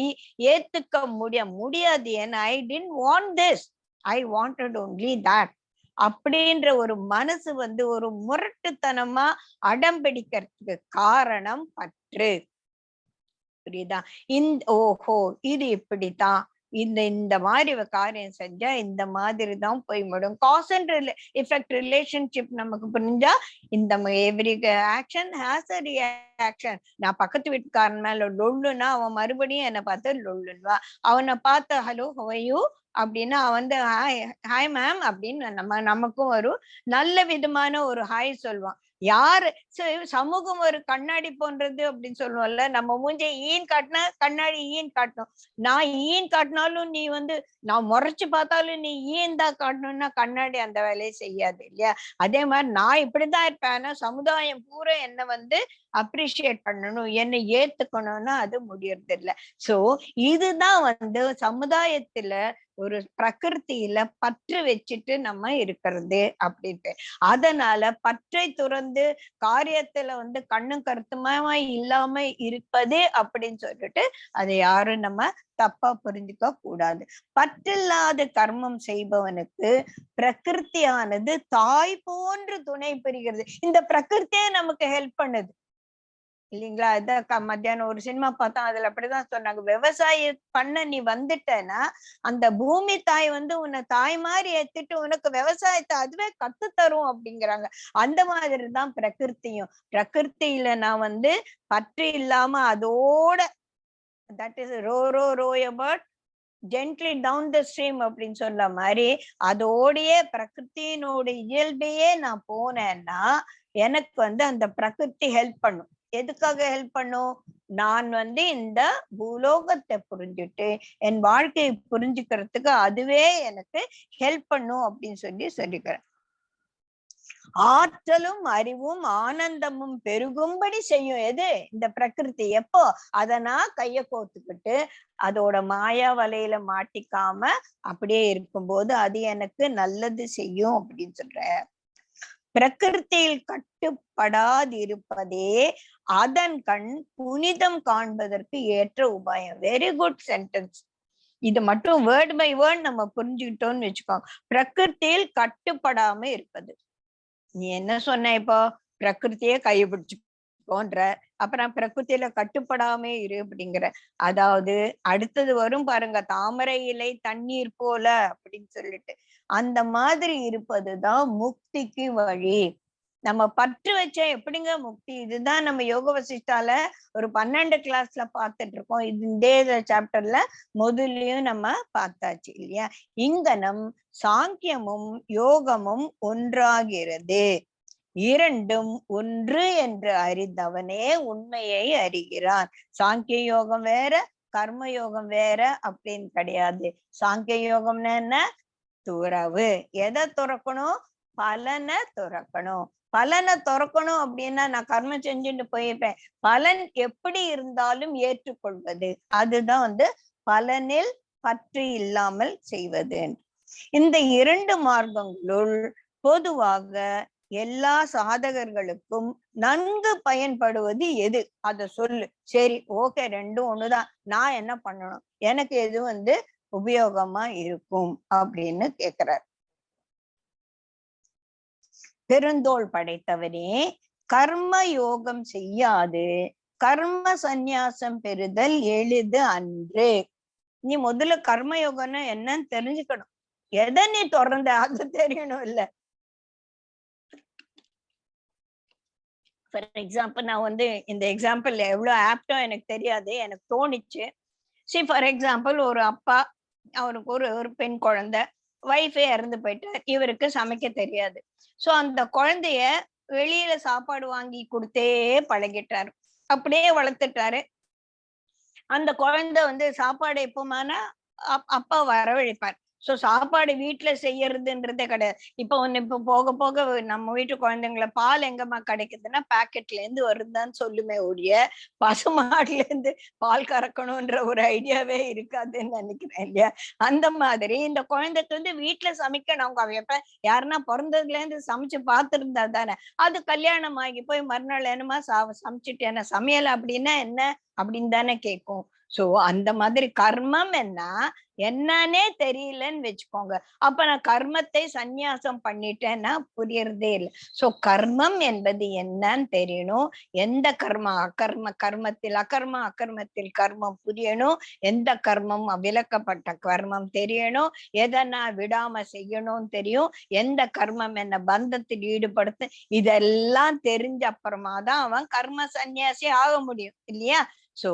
ஏத்துக்க முடியாது. ஏன்னா I didn't want this, I wanted only that அப்படின்ற ஒரு மனசு ஒரு முரட்டுத்தனமா அடம் பிடிக்கிறதுக்கு காரணம் பற்று. புரியுதா? ஓஹோ இது இப்படித்தான், இந்த மாதிரி காரியம் செஞ்சா இந்த மாதிரிதான் போய் முடியும். காஸ் அண்ட் எஃபெக்ட் ரிலேஷன்ஷிப் நமக்கு புரிஞ்சா இந்த every action has a reaction. நான் பக்கத்து வீட்டுக்காரன் மேல லொல்லுன்னா அவன் மறுபடியும் என்னை பார்த்து லொல்லுன்னுவா. அவனை பார்த்த ஹலோ ஹவ் ஆர் யூ அப்படின்னா அவன் ஹாய் மேம் அப்படின்னு நமக்கும் ஒரு நல்ல விதமான ஒரு ஹாய் சொல்லுவான். யாரு சமூகம் ஒரு கண்ணாடி போன்றது அப்படின்னு சொல்லுவோம்ல, நம்ம மூஞ்சை ஈன் காட்டினா கண்ணாடி ஈன் காட்டணும். நான் ஈன் காட்டினாலும் நீ நான் முறைச்சு பார்த்தாலும் நீ ஈன் தான் காட்டணும்னா கண்ணாடி அந்த வேலையை செய்யாது இல்லையா? அதே மாதிரி நான் இப்படிதான் இருப்பேன், சமுதாயம் பூரா என்ன அப்ரிஷியேட் பண்ணணும், என்னை ஏத்துக்கணும்னா அது முடியறது இல்லை. சோ இதுதான் சமுதாயத்துல ஒரு பிரகிருத்தில பற்று வச்சுட்டு நம்ம இருக்கிறது அப்படின்ட்டு. அதனால பற்றை துறந்து காரியத்துல கண்ணும் கருத்துமா இல்லாம இருப்பது அப்படின்னு சொல்லிட்டு அதை யாரும் நம்ம தப்பா புரிஞ்சுக்க கூடாது. பற்றில்லாத கர்மம் செய்பவனுக்கு பிரகிருத்தியானது தாய் போன்று துணை புரிகிறது. இந்த பிரகிருத்தியே நமக்கு ஹெல்ப் பண்ணுது இல்லைங்களா? இதான் மத்தியானம் ஒரு சினிமா பார்த்தோம், அதுல அப்படிதான் சொன்னாங்க. விவசாயம் பண்ண நீ வந்துட்டேன்னா அந்த பூமி தாய் உன்னை தாய் மாதிரி ஏத்துட்டு உனக்கு விவசாயத்தை அதுவே கத்து தரும் அப்படிங்கிறாங்க. அந்த மாதிரிதான் பிரகிருத்தியும். பிரகிருத்தியில நான் பற்று இல்லாம அதோட that is row about gently down the stream அப்படின்னு சொல்ல மாதிரி அதோடயே பிரகிருத்தினோட இயல்பையே நான் போனேன்னா எனக்கு அந்த பிரகிருதி ஹெல்ப் பண்ணும். எதுக்காக ஹெல்ப் பண்ணும்? நான் இந்த பூலோகத்தை புரிஞ்சுட்டு என் வாழ்க்கையை புரிஞ்சுக்கிறதுக்கு அதுவே எனக்கு ஹெல்ப் பண்ணும் அப்படின்னு சொல்லிக்கிறேன். ஆற்றலும் அறிவும் ஆனந்தமும் பெருகும்படி செய்யும் எது? இந்த பிரகிருதி. எப்போ அதனா கைய கோத்துக்கிட்டு அதோட மாயா வலையில மாட்டிக்காம அப்படியே இருக்கும்போது அது எனக்கு நல்லது செய்யும் அப்படின்னு சொல்ற. பிரகிருத்தியில் கட்டுப்படாதிருப்பதே அதன் கண் புனிதம் காண்பதற்கு ஏற்ற உபாயம். Very good sentence. இது மட்டும் வேர்ட் பை வேர்ட் நம்ம புரிஞ்சுக்கிட்டோம்னு வச்சுக்கோங்க. பிரகிருத்தியில் கட்டுப்படாம இருப்பது. நீ என்ன சொன்ன? இப்போ பிரகிருத்தியே கைப்பிடிச்சுக்கோன்ற, அப்புறம் பிரகிருத்தியில கட்டுப்படாம இரு அப்படிங்கிற. அதாவது அடுத்தது வரும் பாருங்க, தாமரை இலை தண்ணீர் போல அப்படின்னு சொல்லிட்டு அந்த மாதிரி இருப்பதுதான் முக்திக்கு வழி. நம்ம பற்று வச்சா எப்படிங்க முக்தி? இதுதான் நம்ம யோக வசிஷ்டால ஒரு 12 கிளாஸ்ல பார்த்துட்டு இருக்கோம். இந்த சாப்டர்ல முதல்லயும் நம்ம பார்த்தாச்சு இல்லையா? இங்கனம் சாங்கியமும் யோகமும் ஒன்றாகிறது. இரண்டும் ஒன்று என்று அறிந்தவனே உண்மையை அறிகிறான். சாங்கிய யோகம் வேற, கர்ம யோகம் வேற அப்படின்னு கிடையாது. சாங்கிய யோகம்னா என்ன? துறவு. எதை துறக்கணும்? பலனை துறக்கணும். பலனை துறக்கணும் அப்படின்னா நான் கர்மம் செஞ்சுட்டு போயிருப்பேன், பலன் எப்படி இருந்தாலும் ஏற்றுக்கொள்வது. அதுதான் பலனில் பற்று இல்லாமல் செய்வது. இந்த 2 மார்க்கங்களுள் பொதுவாக எல்லா சாதகர்களுக்கும் நன்கு பயன்படுவது எது? அத சொல்லு. சரி, ஓகே, ரெண்டும் ஒண்ணுதான், நான் என்ன பண்ணணும், எனக்கு எது உபயோகமா இருக்கும் அப்படின்னு கேக்குறார். பெருந்தோள் படைத்தவனே, கர்ம யோகம் செய்யாது கர்ம சந்நியாசம் பெறுதல் எளிது அன்று. நீ முதல்ல கர்ம யோகம்னா என்னன்னு தெரிஞ்சுக்கணும். எதை நீ தொடர்ந்த அது தெரியணும் இல்ல? ஃபார் எக்ஸாம்பிள், நான் இந்த எக்ஸாம்பிள் எவ்வளவு ஆப்டோ எனக்கு தெரியாது, எனக்கு தோணிச்சு. ஃபார் எக்ஸாம்பிள், ஒரு அப்பா, அவருக்கு ஒரு பெண் குழந்தை, வைஃபே இறந்து போயிட்டார், இவருக்கு சமைக்க தெரியாது. சோ அந்த குழந்தைய வெளியில சாப்பாடு வாங்கி கொடுத்தே பழகிட்டாரு, அப்படியே வளர்த்துட்டாரு. அந்த குழந்தை சாப்பாடு எப்போமானா அப்பா வரவழைப்பார். சோ சாப்பாடு வீட்டுல செய்யறதுன்றதே கிடையாது. இப்ப போக போக நம்ம வீட்டு குழந்தைங்களை பால் எங்கம்மா கிடைக்குதுன்னா பாக்கெட்ல இருந்து வருதான்னு சொல்லுமே ஒழிய பசுமாட்டுல இருந்து பால் கறக்கணும்ன்ற ஒரு ஐடியாவே இருக்காதுன்னு நினைக்கிறேன் இல்லையா? அந்த மாதிரி இந்த குழந்தைக்கு வீட்டுல சமைக்கணும். அவங்க எப்ப யாருன்னா பிறந்ததுல இருந்து சமைச்சு பார்த்திருந்தா தானே. அது கல்யாணம் ஆகி போய் மறுநாள் என்னமா சமைச்சிட்டு என்ன சமையல் அப்படின்னா என்ன அப்படின்னு தானே கேட்கும். சோ அந்த மாதிரி கர்மம் என்னன்னே தெரியலன்னு வச்சுக்கோங்க. அப்ப நான் கர்மத்தை சந்நியாசம் பண்ணிட்டேன்னா புரியறதே இல்லை. சோ கர்மம் என்பது என்னன்னு தெரியணும். எந்த கர்மம் கர்மத்தில் அகர்மத்தில் கர்மம் புரியணும். எந்த கர்மம் விலக்கப்பட்ட கர்மம் தெரியணும். எதை நான் விடாம செய்யணும்னு தெரியும். எந்த கர்மம் என்ன பந்தத்தில் ஈடுபடுத்த, இதெல்லாம் தெரிஞ்ச அப்புறமாதான் அவன் கர்ம சந்நியாசி ஆக முடியும் இல்லையா? சோ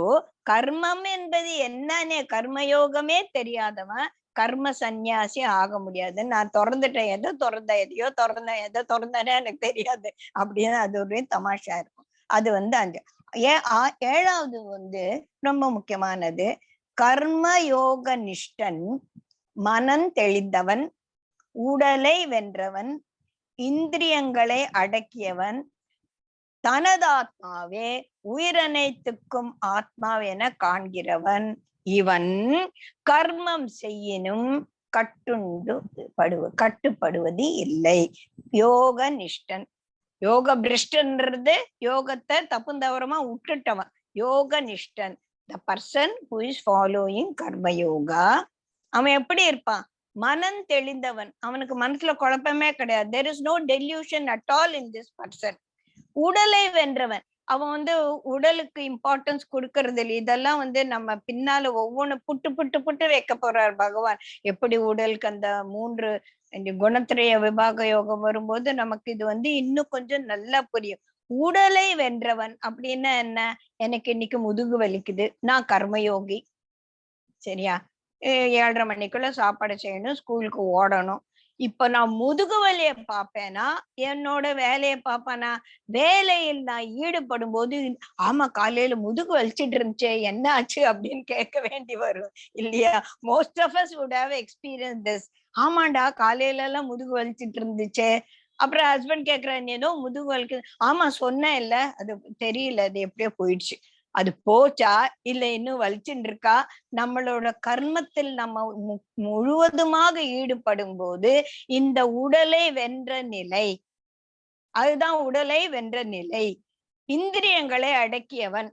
கர்மம் என்பது என்னன்னு கர்மயோகமே தெரியாதவன் கர்ம சந்நியாசி ஆக முடியாது. நான் திறந்துட்டேன், எதையோ திறந்தேன்னு எனக்கு தெரியாது அப்படின்னு அது ஒரு தமாஷா இருக்கும். அது அஞ்சு. ஏழாவது ரொம்ப முக்கியமானது, கர்ம யோக நிஷ்டன், மனம் தெளிந்தவன், உடலை வென்றவன், இந்திரியங்களை அடக்கியவன், தனதாத்மாவே உயிரனைத்துக்கும் ஆத்மாவென காண்கிறவன். இவன் கர்மம் செய்யினும் கட்டுப்படுவது இல்லை. யோக நிஷ்டன், யோக பிரஷ்டன்றது யோகத்தை தப்புந்தவரமா விட்டுட்டவன். யோக நிஷ்டன், the person who is following karma yoga, அவன் எப்படி இருப்பான்? மனம் தெளிந்தவன். அவனுக்கு மனசுல குழப்பமே கிடையாது. there is no delusion at all in this person. உடலை வென்றவன், அவன் உடலுக்கு இம்பார்ட்டன்ஸ் கொடுக்கறது இல்லை. இதெல்லாம் நம்ம பின்னால ஒவ்வொன்னு புட்டு புட்டு புட்டு வைக்க போறார் பகவான். எப்படி உடலுக்கு அந்த 3 குணத்திரைய விபாக யோகம் வரும்போது நமக்கு இது இன்னும் கொஞ்சம் நல்லா புரியும். உடலை வென்றவன் அப்படின்னா என்ன? எனக்கு இன்னைக்கு முதுகு வலிக்குது, நான் கர்மயோகி, சரியா? 7:30 மணிக்குள்ள சாப்பாடு செய்யணும், ஸ்கூலுக்கு ஓடணும். இப்ப நான் முதுகு வலிய பாப்பேனா என்னோட வேலையை பாப்பானா? வேலையில் நான் ஈடுபடும் போது ஆமா காலையில முதுகு வலிச்சிட்டு இருந்துச்சே, என்ன ஆச்சு அப்படின்னு கேட்க வேண்டி வரும் இல்லையா? Most of us would have experience this. ஆமாண்டா காலையில எல்லாம் முதுகு வலிச்சிட்டு இருந்துச்சே. அப்புறம் ஹஸ்பண்ட் கேக்குறாரு, ஏதோ முதுகு வலிக்கு. ஆமா சொன்னேன் இல்ல, அது தெரியல, அது எப்படியோ போயிடுச்சு. அது போச்சா இல்ல இன்னும் வலிச்சுட்டு இருக்கா? நம்மளோட கர்மத்தில் நம்ம முழுவதுமாக ஈடுபடும் போது இந்த உடலை வென்ற நிலை, அதுதான் உடலை வென்ற நிலை. இந்திரியங்களை அடக்கியவன்.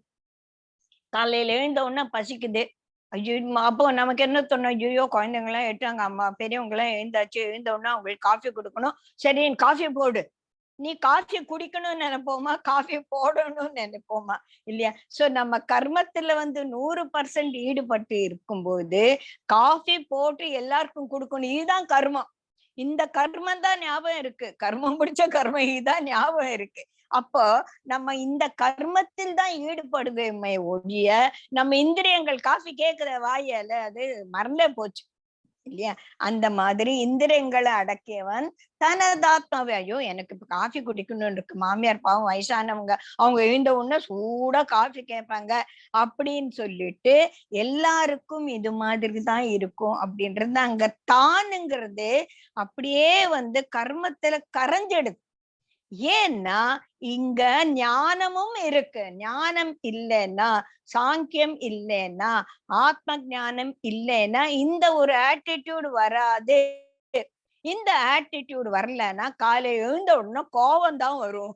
காலையில எழுந்த உடனே பசிக்குது, ஐயோ அப்போ நமக்கு என்ன தோணும்? ஐயோ குழந்தைங்க எல்லாம் எட்டாங்க, அம்மா பெரியவங்க எல்லாம் எழுந்தாச்சு, எழுந்த உடனே அவங்களுக்கு காஃபி கொடுக்கணும். சரி காஃபி போடு. நீ காஃபி குடிக்கணும்னு நினைப்போமா, காஃபி போடணும்னு நினைப்போமா? இல்லையா? சோ நம்ம கர்மத்துல 100% ஈடுபட்டு இருக்கும்போது காஃபி போட்டு எல்லாருக்கும் கொடுக்கணும், இதுதான் கர்மம். இந்த கர்மம் தான் ஞாபகம் இருக்கு, கர்மம் பிடிச்ச கர்மம் இதுதான் ஞாபகம் இருக்கு. அப்போ நம்ம இந்த கர்மத்தில் தான் ஈடுபடுவேமே ஒழிய நம்ம இந்திரியங்கள் காஃபி கேக்குற வாயால அது மறந்தே போச்சு இல்லையா? அந்த மாதிரி இந்திரியங்களை அடக்கியவன் தனதாத்மாவே, ஐயோ எனக்கு இப்ப காஃபி குடிக்கணும்னு இருக்கு, மாமியார் பாவம் வயசானவங்க, அவங்க எழுந்த உடனே சூடா காஃபி கேட்பாங்க அப்படின்னு சொல்லிட்டு எல்லாருக்கும் இது மாதிரி தான் இருக்கும் அப்படின்றது அங்க தானுங்கிறது அப்படியே கர்மத்துல கரைஞ்சிடுது. ஏன்னா இங்க ஞானமும் இருக்கு. ஞானம் இல்லைன்னா, சாங்கியம் இல்லைன்னா, ஆத்ம ஞானம் இல்லைன்னா இந்த ஒரு ஆட்டிடியூட் வராது. இந்த ஆட்டிடியூட் வரலன்னா காலை எழுந்த உடனே கோபம் தான் வரும்.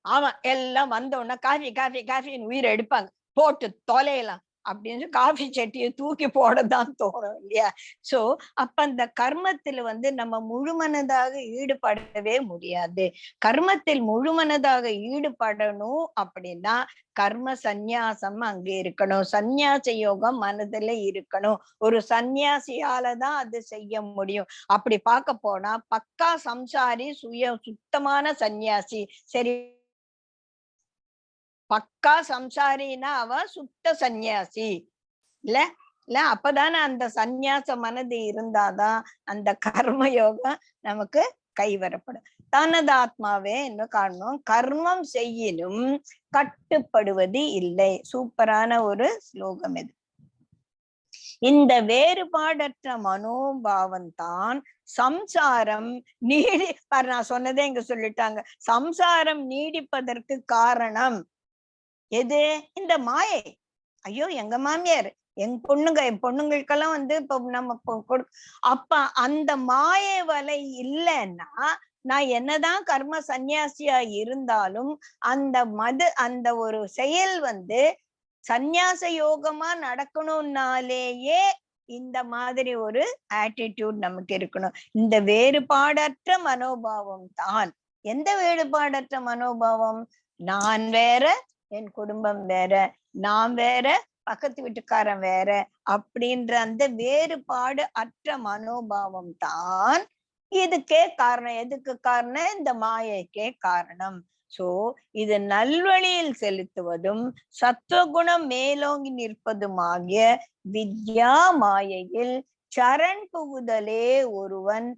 அவன் எல்லாம் வந்த உடனே காஃபி காஃபி காஃபின்னு உயிரை எடுப்பாங்க, போட்டு தொலையலாம் அப்படின்னு காஃபி சட்டியை தூக்கி போடதான் தோணும் இல்லையா? சோ அப்ப அந்த கர்மத்துல நம்ம முழுமனதாக ஈடுபடவே முடியாது. கர்மத்தில் முழுமனதாக ஈடுபடணும் அப்படின்னா கர்ம சந்நியாசம் அங்க இருக்கணும், சந்நியாச யோகம் மனதுல இருக்கணும். ஒரு சந்நியாசியாலதான் அது செய்ய முடியும். அப்படி பார்க்க போனா பக்கா சம்சாரி சுத்தமான சந்நியாசி, சரி பக்கா சம்சாரின்னா அவன் சுத்த சந்நியாசி இல்ல இல்ல அப்பதானே அந்த சந்நியாச மனது இருந்தாதான் அந்த கர்ம யோகம் நமக்கு கைவரப்படும். தனது ஆத்மாவே என்ன காரணம்? கர்மம் செய்யினும் கட்டுப்படுவது இல்லை. சூப்பரான ஒரு ஸ்லோகம் இது. இந்த வேறுபாடற்ற மனோபாவம் தான் சம்சாரம் நான் சொன்னதே இங்க சொல்லிட்டாங்க. சம்சாரம் நீடிப்பதற்கு காரணம் எது? இந்த மாயை. ஐயோ எங்க மாமியார், என் பொண்ணுங்களுக்கெல்லாம் இப்ப நம்ம அப்ப அந்த மாயை வலை இல்லைன்னா நான் என்னதான் கர்ம சந்நியாசியா இருந்தாலும் அந்த ஒரு செயல் சந்நியாச யோகமா நடக்கணும்னாலேயே இந்த மாதிரி ஒரு ஆட்டிடியூட் நமக்கு இருக்கணும். இந்த வேறுபாடற்ற மனோபாவம் தான். எந்த வேறுபாடற்ற மனோபாவம்? நான் வேற, என் குடும்பம் வேற, நான் வேற, பக்கத்து வீட்டுக்காரன் வேற அப்படின்ற அந்த வேறுபாடு அற்ற மனோபாவம் தான் இதுக்கே காரணம். எதுக்கு காரணம்? இந்த மாயைக்கே காரணம். சோ இது நல்வழியில் செலுத்துவதும் சத்துவகுணம் மேலோங்கி நிற்பதுமாகிய வித்யா மாயையில் சரண் புகுதலே ஒருவன்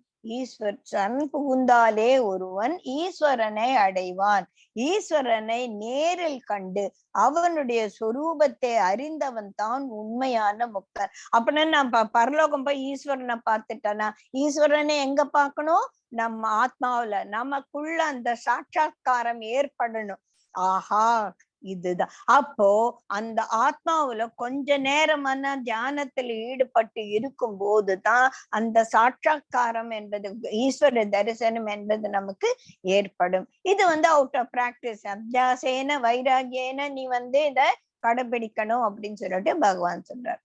சரண் புகுந்தாலே ஒருவன் ஈஸ்வரனை அடைவான். ஈஸ்வரனை நேரில் கண்டு அவனுடைய சொரூபத்தை அறிந்தவன் தான் உண்மையான முக்தன். அப்படின்னா நான் பரலோகம் போய் ஈஸ்வரனை பார்த்துட்டேனா? ஈஸ்வரனை எங்க பார்க்கணும்? நம்ம ஆத்மாவில நமக்குள்ள அந்த சாட்சாத்காரம் ஏற்படணும். ஆஹா இதுதான். அப்போ அந்த ஆத்மாவுல கொஞ்ச நேரமான தியானத்துல ஈடுபட்டு இருக்கும் போதுதான் அந்த சாட்சா்காரம் என்பது, ஈஸ்வர தரிசனம் என்பது நமக்கு ஏற்படும். இது அவுட் ஆஃப் பிராக்டிஸ். அபியாசேன வைராகியேன நீ இத கடைபிடிக்கணும் அப்படின்னு சொல்லிட்டு பகவான் சொல்றார்.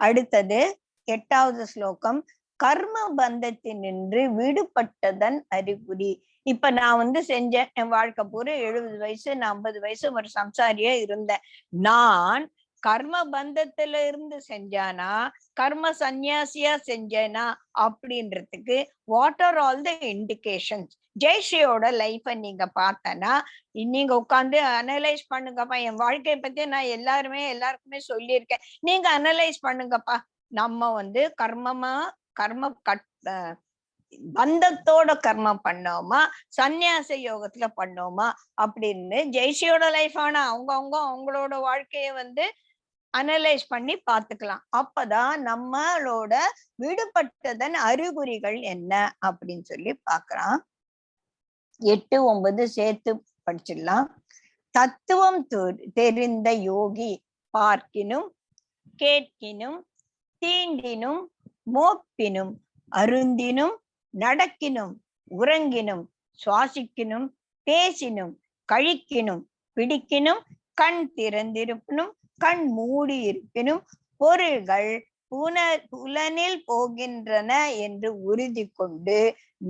அடுத்தது 8வது ஸ்லோகம். கர்ம பந்தத்தினின்று விடுபட்டதன் அறிகுறி. இப்ப நான் செஞ்சேன், என் வாழ்க்கை பூரா 70 வயசு 50 வயசு ஒரு சம்சாரியா இருந்தேன். நான் கர்ம பந்தத்துல இருந்து செஞ்சானா, கர்ம சந்நியாசியா செஞ்சேனா அப்படின்றதுக்கு what are all the indications? ஜெய்ஸ்ரீயோட லைஃப நீங்க பார்த்தனா, நீங்க உட்கார்ந்து அனலைஸ் பண்ணுங்கப்பா. என் வாழ்க்கையை பத்தி நான் எல்லாருக்குமே சொல்லியிருக்கேன். நீங்க அனலைஸ் பண்ணுங்கப்பா. நம்ம கர்ம பந்தத்தோட கர்மம் பண்ணோமா, சந்நியாச யோகத்துல பண்ணோமா அப்படின்னு ஜெய்ஸ்ரீயோட லைஃப் ஆனா அவங்களோட வாழ்க்கைய அனலைஸ் பண்ணி பாத்துக்கலாம். அப்பதான் நம்மளோட விடுபட்டதன் அறிகுறிகள் என்ன அப்படின்னு சொல்லி பாக்குறான். 8, 9 சேர்த்து படிச்சிடலாம். தத்துவம் தெரிந்த யோகி பார்க்கினும் கேட்கினும் தீண்டினும் மோப்பினும் அருந்தினும் நடக்கினும் உறங்கினும் சுவாசிக்கினும் பேசினும் கழிக்கினும் பிடிக்கினும் கண் திறந்திருப்பினும் கண் மூடி இருப்பினும் பொருள்கள் புலனில் போகின்றன என்று உறுதி கொண்டு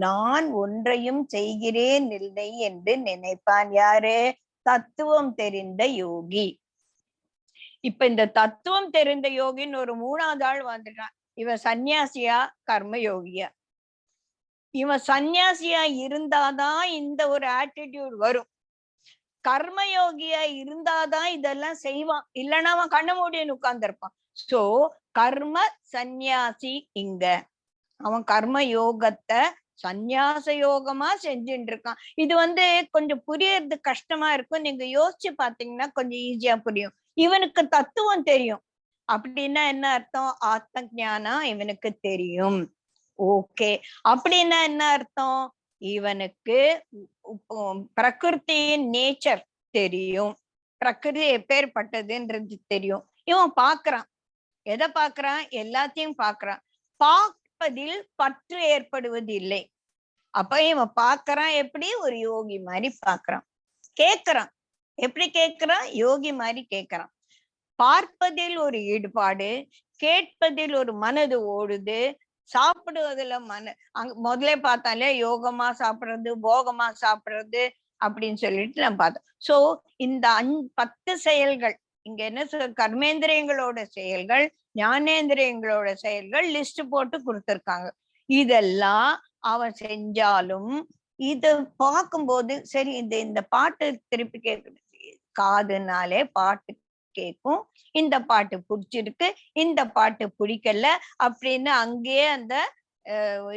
நான் ஒன்றையும் செய்கிறேன் இல்லை என்று நினைப்பான். யாரு? தத்துவம் தெரிந்த யோகி. இப்ப இந்த தத்துவம் தெரிந்த யோகின்னு ஒரு 3வது ஆள் வந்துட்டான். இவன் சன்னியாசியா கர்ம யோகியா? இவன் சன்னியாசியா இருந்தாதான் இந்த ஒரு ஆட்டிடியூட் வரும். கர்மயோகியா இருந்தாதான் இதெல்லாம் செய்வான். இல்லைன்னா அவன் கண்ண மூடின்னு உட்கார்ந்துருப்பான். சோ கர்ம சந்நியாசி இங்க அவன் கர்ம யோகத்தை சந்நியாச யோகமா செஞ்சுட்டு இருக்கான். இது கொஞ்சம் புரியறது கஷ்டமா இருக்கும். நீங்க யோசிச்சு பாத்தீங்கன்னா கொஞ்சம் ஈஸியா புரியும். இவனுக்கு தத்துவம் தெரியும் அப்படின்னா என்ன அர்த்தம்? ஆத்ம ஞானம் இவனுக்கு தெரியும். ஓகே, அப்படின்னா என்ன அர்த்தம்? இவனுக்கு பிரகிருத்தியின் நேச்சர் தெரியும், பிரகிருதி எப்பேற்பட்டதுன்றது தெரியும். இவன் பாக்குறான். எதை பாக்குறான்? எல்லாத்தையும் பாக்குறான். பார்ப்பதில் பற்று ஏற்படுவது இல்லை. அப்ப இவன் பாக்குறான் எப்படி? ஒரு யோகி மாதிரி பாக்குறான். கேக்குறான். எப்படி கேக்குறான்? யோகி மாதிரி கேக்குறான். பார்ப்பதில் ஒரு ஈடுபாடு, கேட்பதில் ஒரு மனது ஓடுது, சாப்பிடுவதுல முதல்ல பார்த்தாலே யோகமா சாப்பிடுறது, போகமா சாப்பிடுறது அப்படின்னு சொல்லிட்டு நம்ம பார்த்தோம். சோ இந்த 10 செயல்கள் இங்க என்ன கர்மேந்திரியங்களோட செயல்கள், ஞானேந்திரியங்களோட செயல்கள் லிஸ்ட் போட்டு கொடுத்திருக்காங்க. இதெல்லாம் அவன் செஞ்சாலும் இது பார்க்கும்போது சரி, இந்த பாட்டு திருப்பி கேட்குது. காதுனாலே பாட்டு கேட்கும். இந்த பாட்டு பிடிச்சிருக்கு, இந்த பாட்டு பிடிக்கல அப்படின்னு அங்கேயே அந்த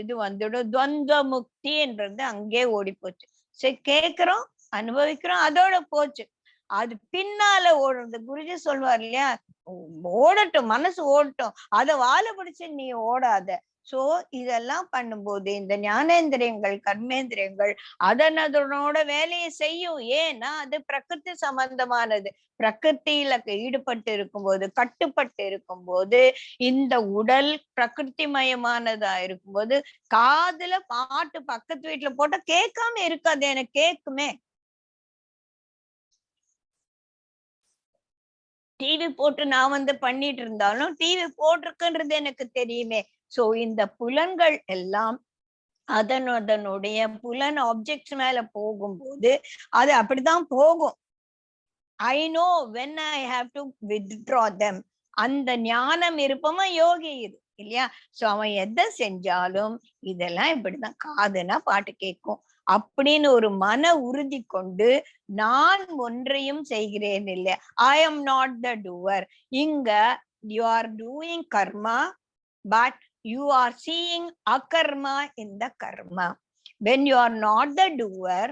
இது வந்துடும். துவந்த முக்தின்றது அங்கேயே ஓடி போச்சு. சரி, கேக்குறோம், அனுபவிக்கிறோம், அதோட போச்சு. அது பின்னால ஓடுறது. குருஜி சொல்வார் இல்லையா, ஓடட்டும், மனசு ஓடட்டும், அத வாழ பிடிச்சு நீ ஓடாத. சோ இதெல்லாம் பண்ணும்போது இந்த ஞானேந்திரியங்கள் கர்மேந்திரியங்கள் அதனோட வேலையை செய்யும். ஏன்னா அது பிரகிருதி சம்பந்தமானது. பிரகிருத்தியில ஈடுபட்டு இருக்கும்போது, கட்டுப்பட்டு இருக்கும்போது, இந்த உடல் பிரகிருதி மயமானதா இருக்கும்போது காதுல பாட்டு பக்கத்து வீட்டுல போட்டா கேட்காம இருக்காது. எனக்கு கேக்குமே. டிவி போட்டு நான் பண்ணிட்டு இருந்தாலும் டிவி போட்டிருக்குன்றது எனக்கு தெரியுமே. சோ இந்த புலன்கள் எல்லாம் அதனுடைய புலன் ஆப்ஜெக்ட்ஸ் மேல போகும்போது அது அப்படிதான் போகும். I know when I have to withdraw them. அந்த ஞானம் இருப்பமா யோகி இது இல்லையா? சோ அவன் எதை செஞ்சாலும் இதெல்லாம் இப்படிதான், காதுனா பாட்டு கேட்கும் அப்படின்னு ஒரு மன உறுதி கொண்டு நான் ஒன்றையும் செய்கிறேன் இல்லை. ஐ am not the doer. இங்க you are doing karma, but you are seeing akarma in the karma. When you are not the doer,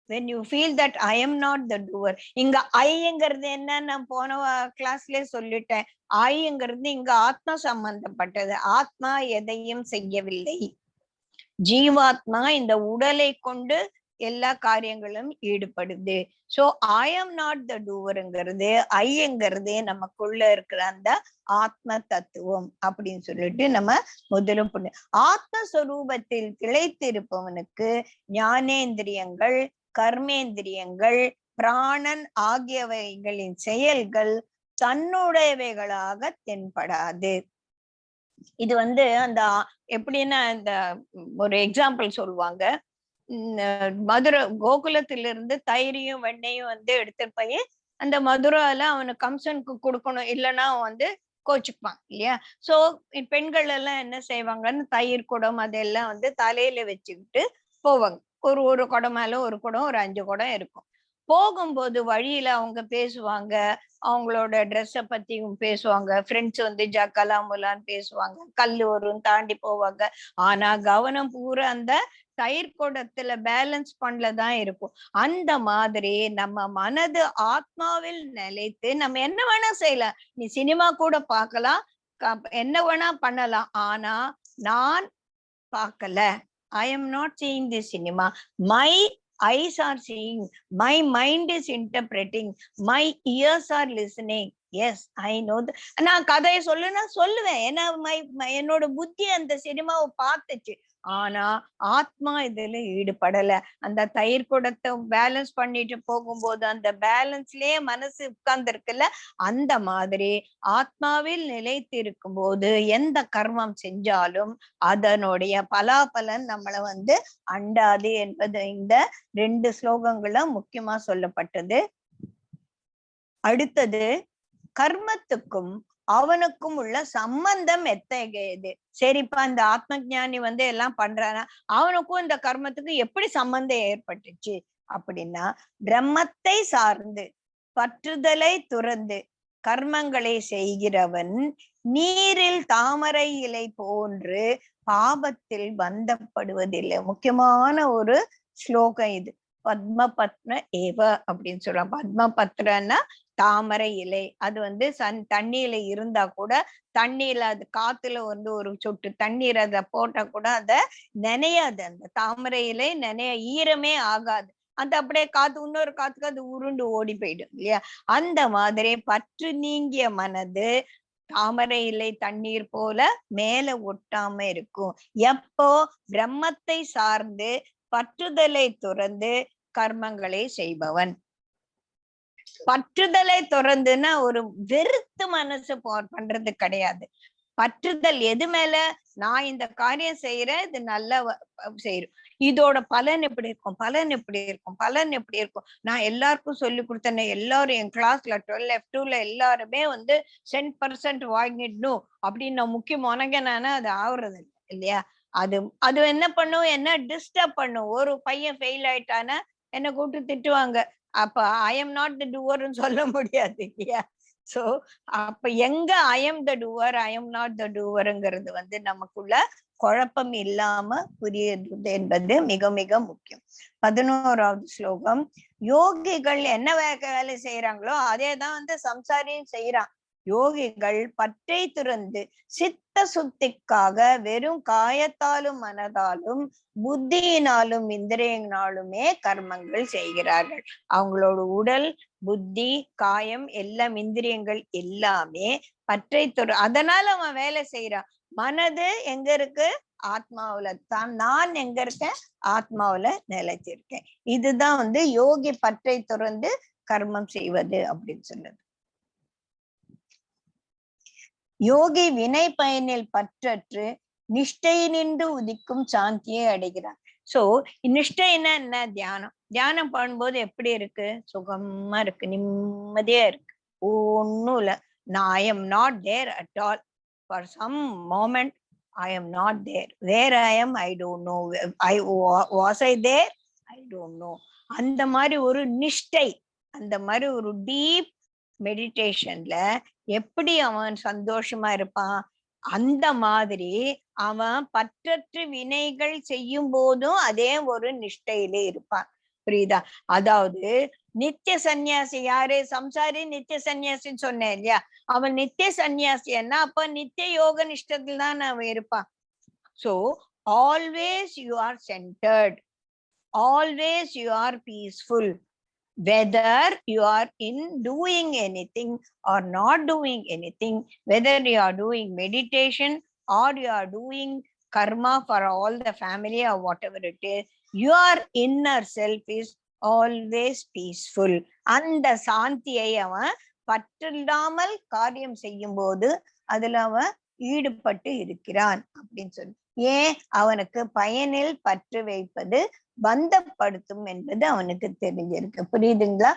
when you feel that I am not the doer, இங்க ஐங்கிறது என்ன நான் போன கிளாஸ்ல சொல்லிட்டேன். ஐங்கிறது இங்க ஆத்மா சம்பந்தப்பட்டது. ஆத்மா எதையும் செய்யவில்லை. ஜீவாத்மா இந்த உடலை கொண்டு எல்லா காரியங்களும் ஈடுபடுது. So I am not the டூவருங்கிறது ஐங்கிறது நமக்குள்ள இருக்கிற அந்த ஆத்ம தத்துவம் அப்படின்னு சொல்லிட்டு நம்ம முதலும் புண்ணு. ஆத்மஸ்வரூபத்தில் திளைத்திருப்பவனுக்கு ஞானேந்திரியங்கள், கர்மேந்திரியங்கள், பிராணன் ஆகியவைகளின் செயல்கள் தன்னுடையவைகளாக தென்படாது. இது அந்த எப்படின்னா இந்த ஒரு எக்ஸாம்பிள் சொல்லுவாங்க. மதுரை கோகுலத்திலிருந்து தயிரையும் வெண்ணையும் எடுத்துட்டு போய் அந்த மதுரால அவனுக்கு கம்சனுக்கு கொடுக்கணும், இல்லைன்னா கோச்சுப்பான் இல்லையா. சோ பெண்கள் எல்லாம் என்ன செய்வாங்கன்னு தயிர் குடம் அதெல்லாம் தலையில வச்சுக்கிட்டு போவாங்க. ஒரு ஒரு குடம் மேல ஒரு குடம், ஒரு 5 குடம் இருக்கும். போகும்போது வழியில அவங்க பேசுவாங்க, அவங்களோட ட்ரெஸ்ஸ பத்தியும் பேசுவாங்க, ஃப்ரெண்ட்ஸ் ஜக்கலாமுலான்னு பேசுவாங்க, கல்லு வரும் தாண்டி போவாங்க. ஆனா கவனம் பூரா அந்த தயிர் குடத்துல பேலன்ஸ் பண்ணலதான் இருக்கும். அந்த மாதிரி நம்ம மனது ஆத்மாவில் நிலைத்து நம்ம என்ன வேணா செய்யலாம். நீ சினிமா கூட பார்க்கலாம், என்ன வேணா பண்ணலாம். ஆனா நான் பார்க்கல. I am not seeing this cinema. My eyes are seeing. My mind is interpreting. My ears are listening. Yes, I know. நான் கதையை சொல்லுவேன். ஏன்னா என்னோட புத்தி அந்த சினிமாவை பார்த்துச்சு. ஆனா ஆத்மா இதுல ஈடுபடல. அந்த தயிர் குடத்தை பேலன்ஸ் பண்ணிட்டு போகும்போது அந்த பேலன்ஸ்லயே மனசு உட்கார்ந்து இருக்குல்ல, அந்த மாதிரி ஆத்மாவில் நிலைத்திருக்கும் போது எந்த கர்மம் செஞ்சாலும் அதனுடைய பலாபலன் நம்மள அண்டாது என்பது இந்த 2 ஸ்லோகங்களும் முக்கியமா சொல்லப்பட்டது. அடுத்தது, கர்மத்துக்கும் அவனுக்கும் உள்ள சம்பந்தம் எத்தகையது. சரிப்பா, இந்த ஆத்ம ஞானி எல்லாம் பண்றானா, அவனுக்கும் இந்த கர்மத்துக்கும் எப்படி சம்பந்தம் ஏற்பட்டுச்சு அப்படின்னா, பிரம்மத்தை சார்ந்து பற்றுதலை துறந்து கர்மங்களை செய்கிறவன் நீரில் தாமரை இலை போன்று பாபத்தில் பந்தப்படுவதில்லை. முக்கியமான ஒரு ஸ்லோகம் இது. பத்ம பத்ம ஏவ அப்படின்னு சொல்றான். பத்ம பத்ரன்னா தாமரை இலை. அது தண்ணியில இருந்தா கூட, தண்ணியில அது காத்துல ஒரு சொட்டு தண்ணீர் அத போட்டா கூட அத நினையாது. அந்த தாமரை இலை நினைய ஈரமே ஆகாது. அப்படியே காத்து இன்னொரு காத்துக்கு அது உருண்டு ஓடி போயிடும் இல்லையா. அந்த மாதிரி பற்று நீங்கிய மனது தாமரை இலை தண்ணீர் போல மேல ஒட்டாம இருக்கும். எப்போ பிரம்மத்தை சார்ந்து பற்றுதலை துறந்து கர்மங்களை செய்பவன். பற்றுதலை துறந்துன்னா ஒரு வெறுத்து மனசு பண்றது கிடையாது. பற்றுதல் எது மேல, நான் இந்த காரியம் செய்யறேன், இது நல்லா செய்யறோம், இதோட பலன் எப்படி இருக்கும், பலன் எப்படி இருக்கும், பலன் எப்படி இருக்கும். நான் எல்லாருக்கும் சொல்லி கொடுத்தேன். எல்லாரும் என் கிளாஸ்ல 12F2ல எல்லாருமே 100% வாங்கிடணும் அப்படின்னு நான் முக்கியமான நானே அது ஆகுறது இல்லையா. அது என்ன பண்ணும், என்ன டிஸ்டர்ப் பண்ணும். ஒரு பையன் ஃபெயில் ஆயிட்டானா என்ன கூப்பிட்டு திட்டுவாங்க. அப்ப ஐ எம் நாட் த டூவர்ன்னு சொல்ல முடியாது இல்லையா. சோ அப்ப எங்க I am the doer, I am not the டூவருங்கிறது நமக்குள்ள குழப்பம் இல்லாம புரியுது என்பது மிக மிக முக்கியம். 11வது ஸ்லோகம். யோகிகள் என்ன வேலை செய்யறாங்களோ அதேதான் சம்சாரியும் செய்யறான். யோகிகள் பற்றை துறந்து சித்த சுத்திக்காக வெறும் காயத்தாலும் மனதாலும் புத்தியினாலும் இந்திரியனாலுமே கர்மங்கள் செய்கிறார்கள். அவங்களோட உடல், புத்தி, காயம் எல்லாம், இந்திரியங்கள் எல்லாமே பற்றை அதனால அவன் வேலை செய்யறான். மனது எங்க இருக்கு, ஆத்மாவுல தான். நான் எங்க இருக்கேன், ஆத்மாவுல நிலைச்சிருக்கேன். இதுதான் யோகி பற்றை துறந்து கர்மம் செய்வது அப்படின்னு சொல்லுது. யோகி வினை பயனில் பற்றற்று நிஷ்டை நின்று உதிக்கும் சாந்தியை அடைகிறான். சோ நிஷ்டைன்னா என்ன, தியானம். தியானம் பண்ணும்போது எப்படி இருக்கு, சுகமா இருக்கு, நிம்மதியா இருக்கு, ஒன்னும் இல்ல. நான் I am not there at all. For some moment I am not there. Where I am I don't know. Was I there, I don't know. அந்த மாதிரி ஒரு நிஷ்டை, அந்த மாதிரி ஒரு டீப் மெடிடேஷன்ல எப்படி அவன் சந்தோஷமா இருப்பான், அந்த மாதிரி அவன் பற்றற்று வினைகள் செய்யும் போதும் அதே ஒரு நிஷ்டையிலே இருப்பான். புரியுதா? அதாவது நித்திய சன்னியாசி யாரு, சம்சாரி நித்திய சன்னியாசின்னு சொன்னேன் இல்லையா. அவன் நித்திய சன்னியாசின்னா அப்ப நித்திய யோக நிஷ்டத்தில் தான் அவன் இருப்பான். So always you are centred, always you are peaceful. Whether you are in doing anything or not doing anything, whether you are doing meditation or you are doing karma for all the family or whatever it is, your inner self is always peaceful. அந்த சாந்தியை அவன் பற்றில்லாமல் காரியம் செய்யும் போது அதுல அவன் ஈடுபட்டு இருக்கிறான் அப்படின்னு சொல்லி. ஏன்? அவனுக்கு பயனில் பற்று வைப்பது பந்தப்படுத்தும் என்பது அவனுக்கு தெரிஞ்சிருக்கு. புரியுதுங்களா?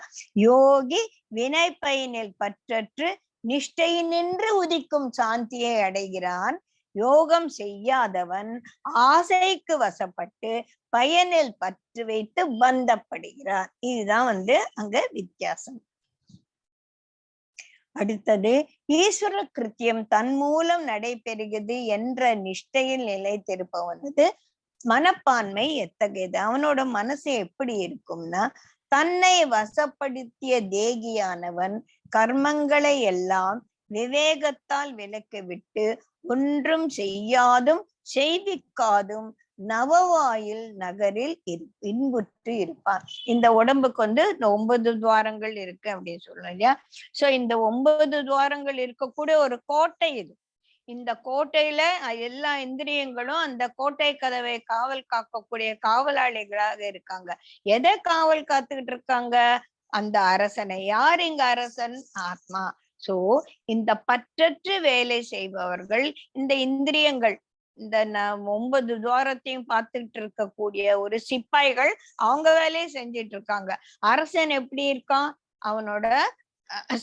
யோகி வினை பயனில் பற்றற்று நிஷ்டை நின்று உதிக்கும் சாந்தியை அடைகிறான். யோகம் செய்யாதவன் ஆசைக்கு வசப்பட்டு பயனில் பற்று வைத்து பந்தப்படுகிறான். இதுதான் அங்க வித்தியாசம். அடுத்தது, ஈஸ்வர கிருத்தியம் தன் மூலம் நடைபெறுகிறது என்ற நிஷ்டையில் நிலைத்திருப்பவனது மனப்பான்மை எத்தகையது? அவனோட மனசு எப்படி இருக்கும்னா, தன்னை வசப்படுத்திய தேகியானவன் கர்மங்களை எல்லாம் விவேகத்தால் விலக்கி விட்டு ஒன்றும் செய்யாதும் செய்விக்காதும் நவவாயில் நகரில் இன்புற்று இருப்பான். இந்த உடம்புக்கு 9 துவாரங்கள் இருக்கு அப்படின்னு சொல்றோம் இல்லையா? சோ இந்த 9 துவாரங்கள் இருக்கக்கூடிய ஒரு கோட்டை இது. இந்த கோட்டையில எல்லா இந்திரியங்களும் அந்த கோட்டை கதவை காவல் காக்கக்கூடிய காவலாளிகளாக இருக்காங்க. எதை காவல் காத்துக்கிட்டு இருக்காங்க? அந்த அரசனை. யார் இங்க அரசன்? ஆத்மா. சோ இந்த பற்றற்று வேலை செய்பவர்கள், இந்த இந்திரியங்கள், இந்த 9 துவாரத்தையும் பார்த்துட்டு இருக்கக்கூடிய ஒரு சிப்பாய்கள் அவங்க வேலையை செஞ்சிட்டு இருக்காங்க. அரசன் எப்படி இருக்கான்? அவனோட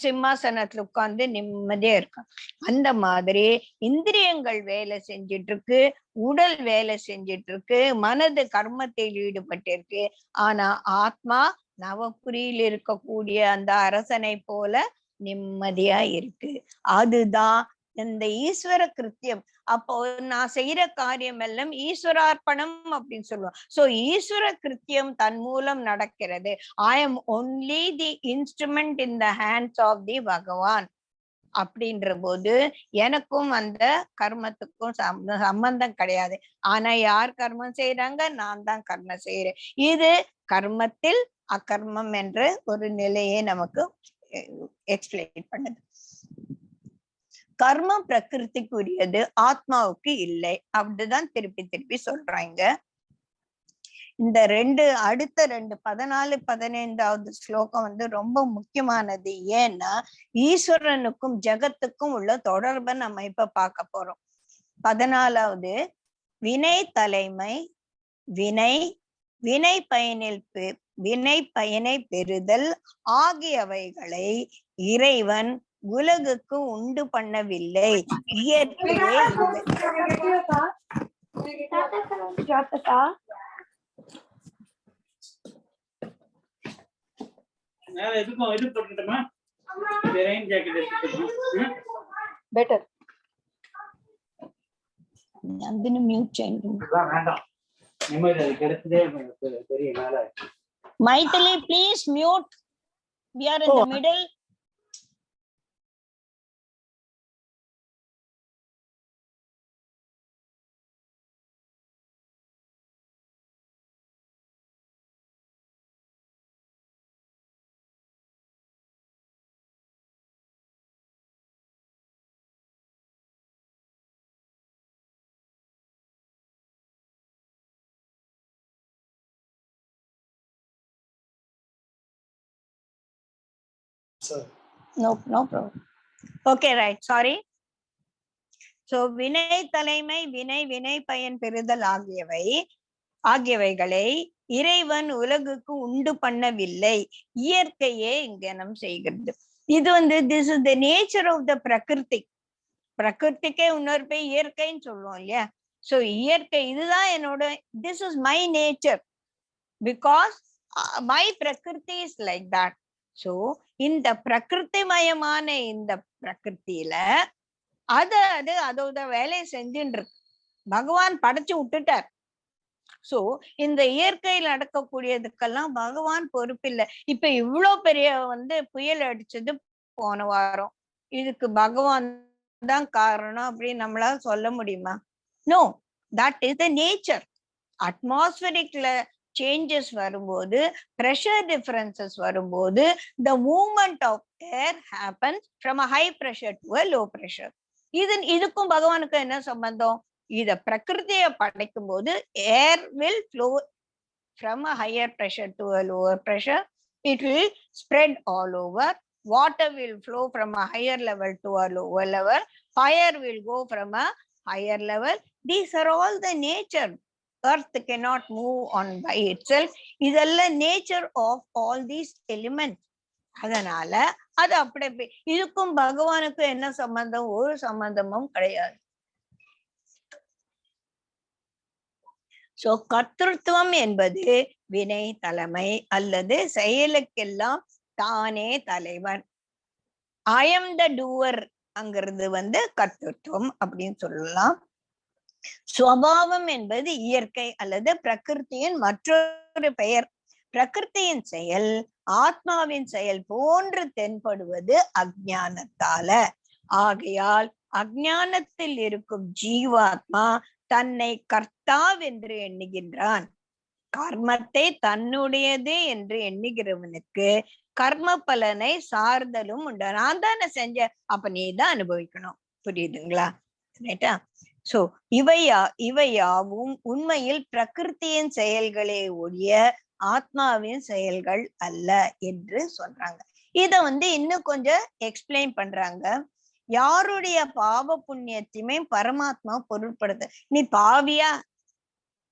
சிம்மாசனத்துல உட்கார்ந்து நிம்மதியா இருக்கான். அந்த மாதிரி இந்திரியங்கள் வேலை செஞ்சிட்டு இருக்கு, உடல் வேலை செஞ்சிட்டு இருக்கு, மனது கர்மத்தில் ஈடுபட்டு இருக்கு. ஆனா ஆத்மா நவபுரியில் இருக்கக்கூடிய அந்த அரசனை போல நிம்மதியா இருக்கு. அதுதான் இந்த ஈஸ்வர கிருத்தியம். அப்போ நான் செய்யற காரியம் எல்லாம் ஈஸ்வரார்ப்பணம் அப்படின்னு சொல்லுவோம். சோ ஈஸ்வர கிருத்தியம் தன் மூலம் நடக்கிறது. I am only the instrument in the hands of the Bhagavan அப்படின்ற போது எனக்கும் அந்த கர்மத்துக்கும் சம்பந்தம் கிடையாது. ஆனா யார் கர்மம் செய்யறாங்க? நான் தான் கர்மம் செய்யறேன். இது கர்மத்தில் அகர்மம் என்ற ஒரு நிலையை நமக்கு எக்ஸ்பிளைன் பண்ணுது. கர்மம் பிரகிருதிக்குரியது, ஆத்மாவுக்கு இல்லை. அப்படிதான் திருப்பி திருப்பி சொல்றாங்க. இந்த அடுத்த 14, 15வது ஸ்லோகம் ரொம்ப முக்கியமானது. ஏன்னா ஈஸ்வரனுக்கும் ஜகத்துக்கும் உள்ள தொடர்பை நம்ம இப்ப பார்க்க போறோம். 14வது, வினை தலைமை, வினை பயனை பெறுதல் ஆகியவைகளை இறைவன் உலகுக்கு உண்டு பண்ணவில்லை. இயற்கையே Maithili, please mute. We are in the middle. No problem. Okay, right. Sorry. So வினை தலைமை, வினை பயன் பெறுதல் ஆகியவைகளை இறைவன் உலகுக்கு உண்டு பண்ணவில்லை. இயற்கையே இங்கனம் செய்கிறது. இது this is the nature of the பிரகிருதி. பிரகிருதிக்கே இன்னொரு பேர் இயற்கைன்னு சொல்லுவோம் இல்லையா? சோ இயற்கை இதுதான் என்னோட, this is my nature because my prakriti is like that. So இந்த பிரகிருதிமயமான இந்த பிரகிருத்தில அதோட வேலையை செஞ்சுட்டு இருக்கு. பகவான் படைச்சு விட்டுட்டார். சோ இந்த இயற்கையில் நடக்கக்கூடியதுக்கெல்லாம் பகவான் பொறுப்பில்லை. இப்ப இவ்வளவு பெரிய புயல் அடிச்சது போன வாரம், இதுக்கு பகவான் தான் காரணம் அப்படின்னு நம்மளால சொல்ல முடியுமா? No, that is the nature. அட்மாஸ்பரிக்ல சேஞ்சஸ் வரும்போது, pressure differences வரும்போது, the movement of air happens from a high pressure to a low pressure. இதுக்கும் பகவானுக்கும் என்ன சம்பந்தம்? இத பிரகிருதியை படைக்கும் போது air will flow from a higher pressure to a lower pressure. It will spread all over. Water will flow from a higher level to a lower level. Fire will go from a higher level. These are all the nature. Earth cannot move on by itself. இதெல்லாம் nature of all these elements. அதனால அது அப்படி இதுக்கும் பகவானுக்கும் என்ன சம்பந்தம்? ஒரு சம்பந்தமும் கிடையாது. சோ கர்த்தத்துவம் என்பது வினை தலைமை அல்லது செயலுக்கெல்லாம் தானே தலைவன். ஐ எம் த டூவர் அங்கிறது கர்த்தத்துவம் அப்படின்னு சொல்லலாம். சுவாவம் என்பது இயற்கை அல்லது பிரகிருத்தியின் மற்றொரு பெயர். பிரகிருத்தியின் செயல் ஆத்மாவின் செயல் போன்று தென்படுவது அஜ்ஞானத்தால. ஆகையால் அஜ்ஞானத்தில் இருக்கும் ஜீவாத்மா தன்னை கர்த்தாவென்று எண்ணுகின்றான். கர்மத்தை தன்னுடையது என்று எண்ணுகிறவனுக்கு கர்ம பலனை சார்தலும் உண்டு. நான் தானே செஞ்சேன், அப்ப நீ தான் அனுபவிக்கணும். புரியுதுங்களா? ரைட்டா? சோ இவையாவும் உண்மையில் பிரகிருத்தியின் செயல்களே ஒழிய ஆத்மாவின் செயல்கள் அல்ல என்று சொல்றாங்க. இத இன்னும் கொஞ்சம் எக்ஸ்பிளைன் பண்றாங்க. யாருடைய பாவ புண்ணியத்தையுமே பரமாத்மா பொருட்படுத்த. நீ பாவியா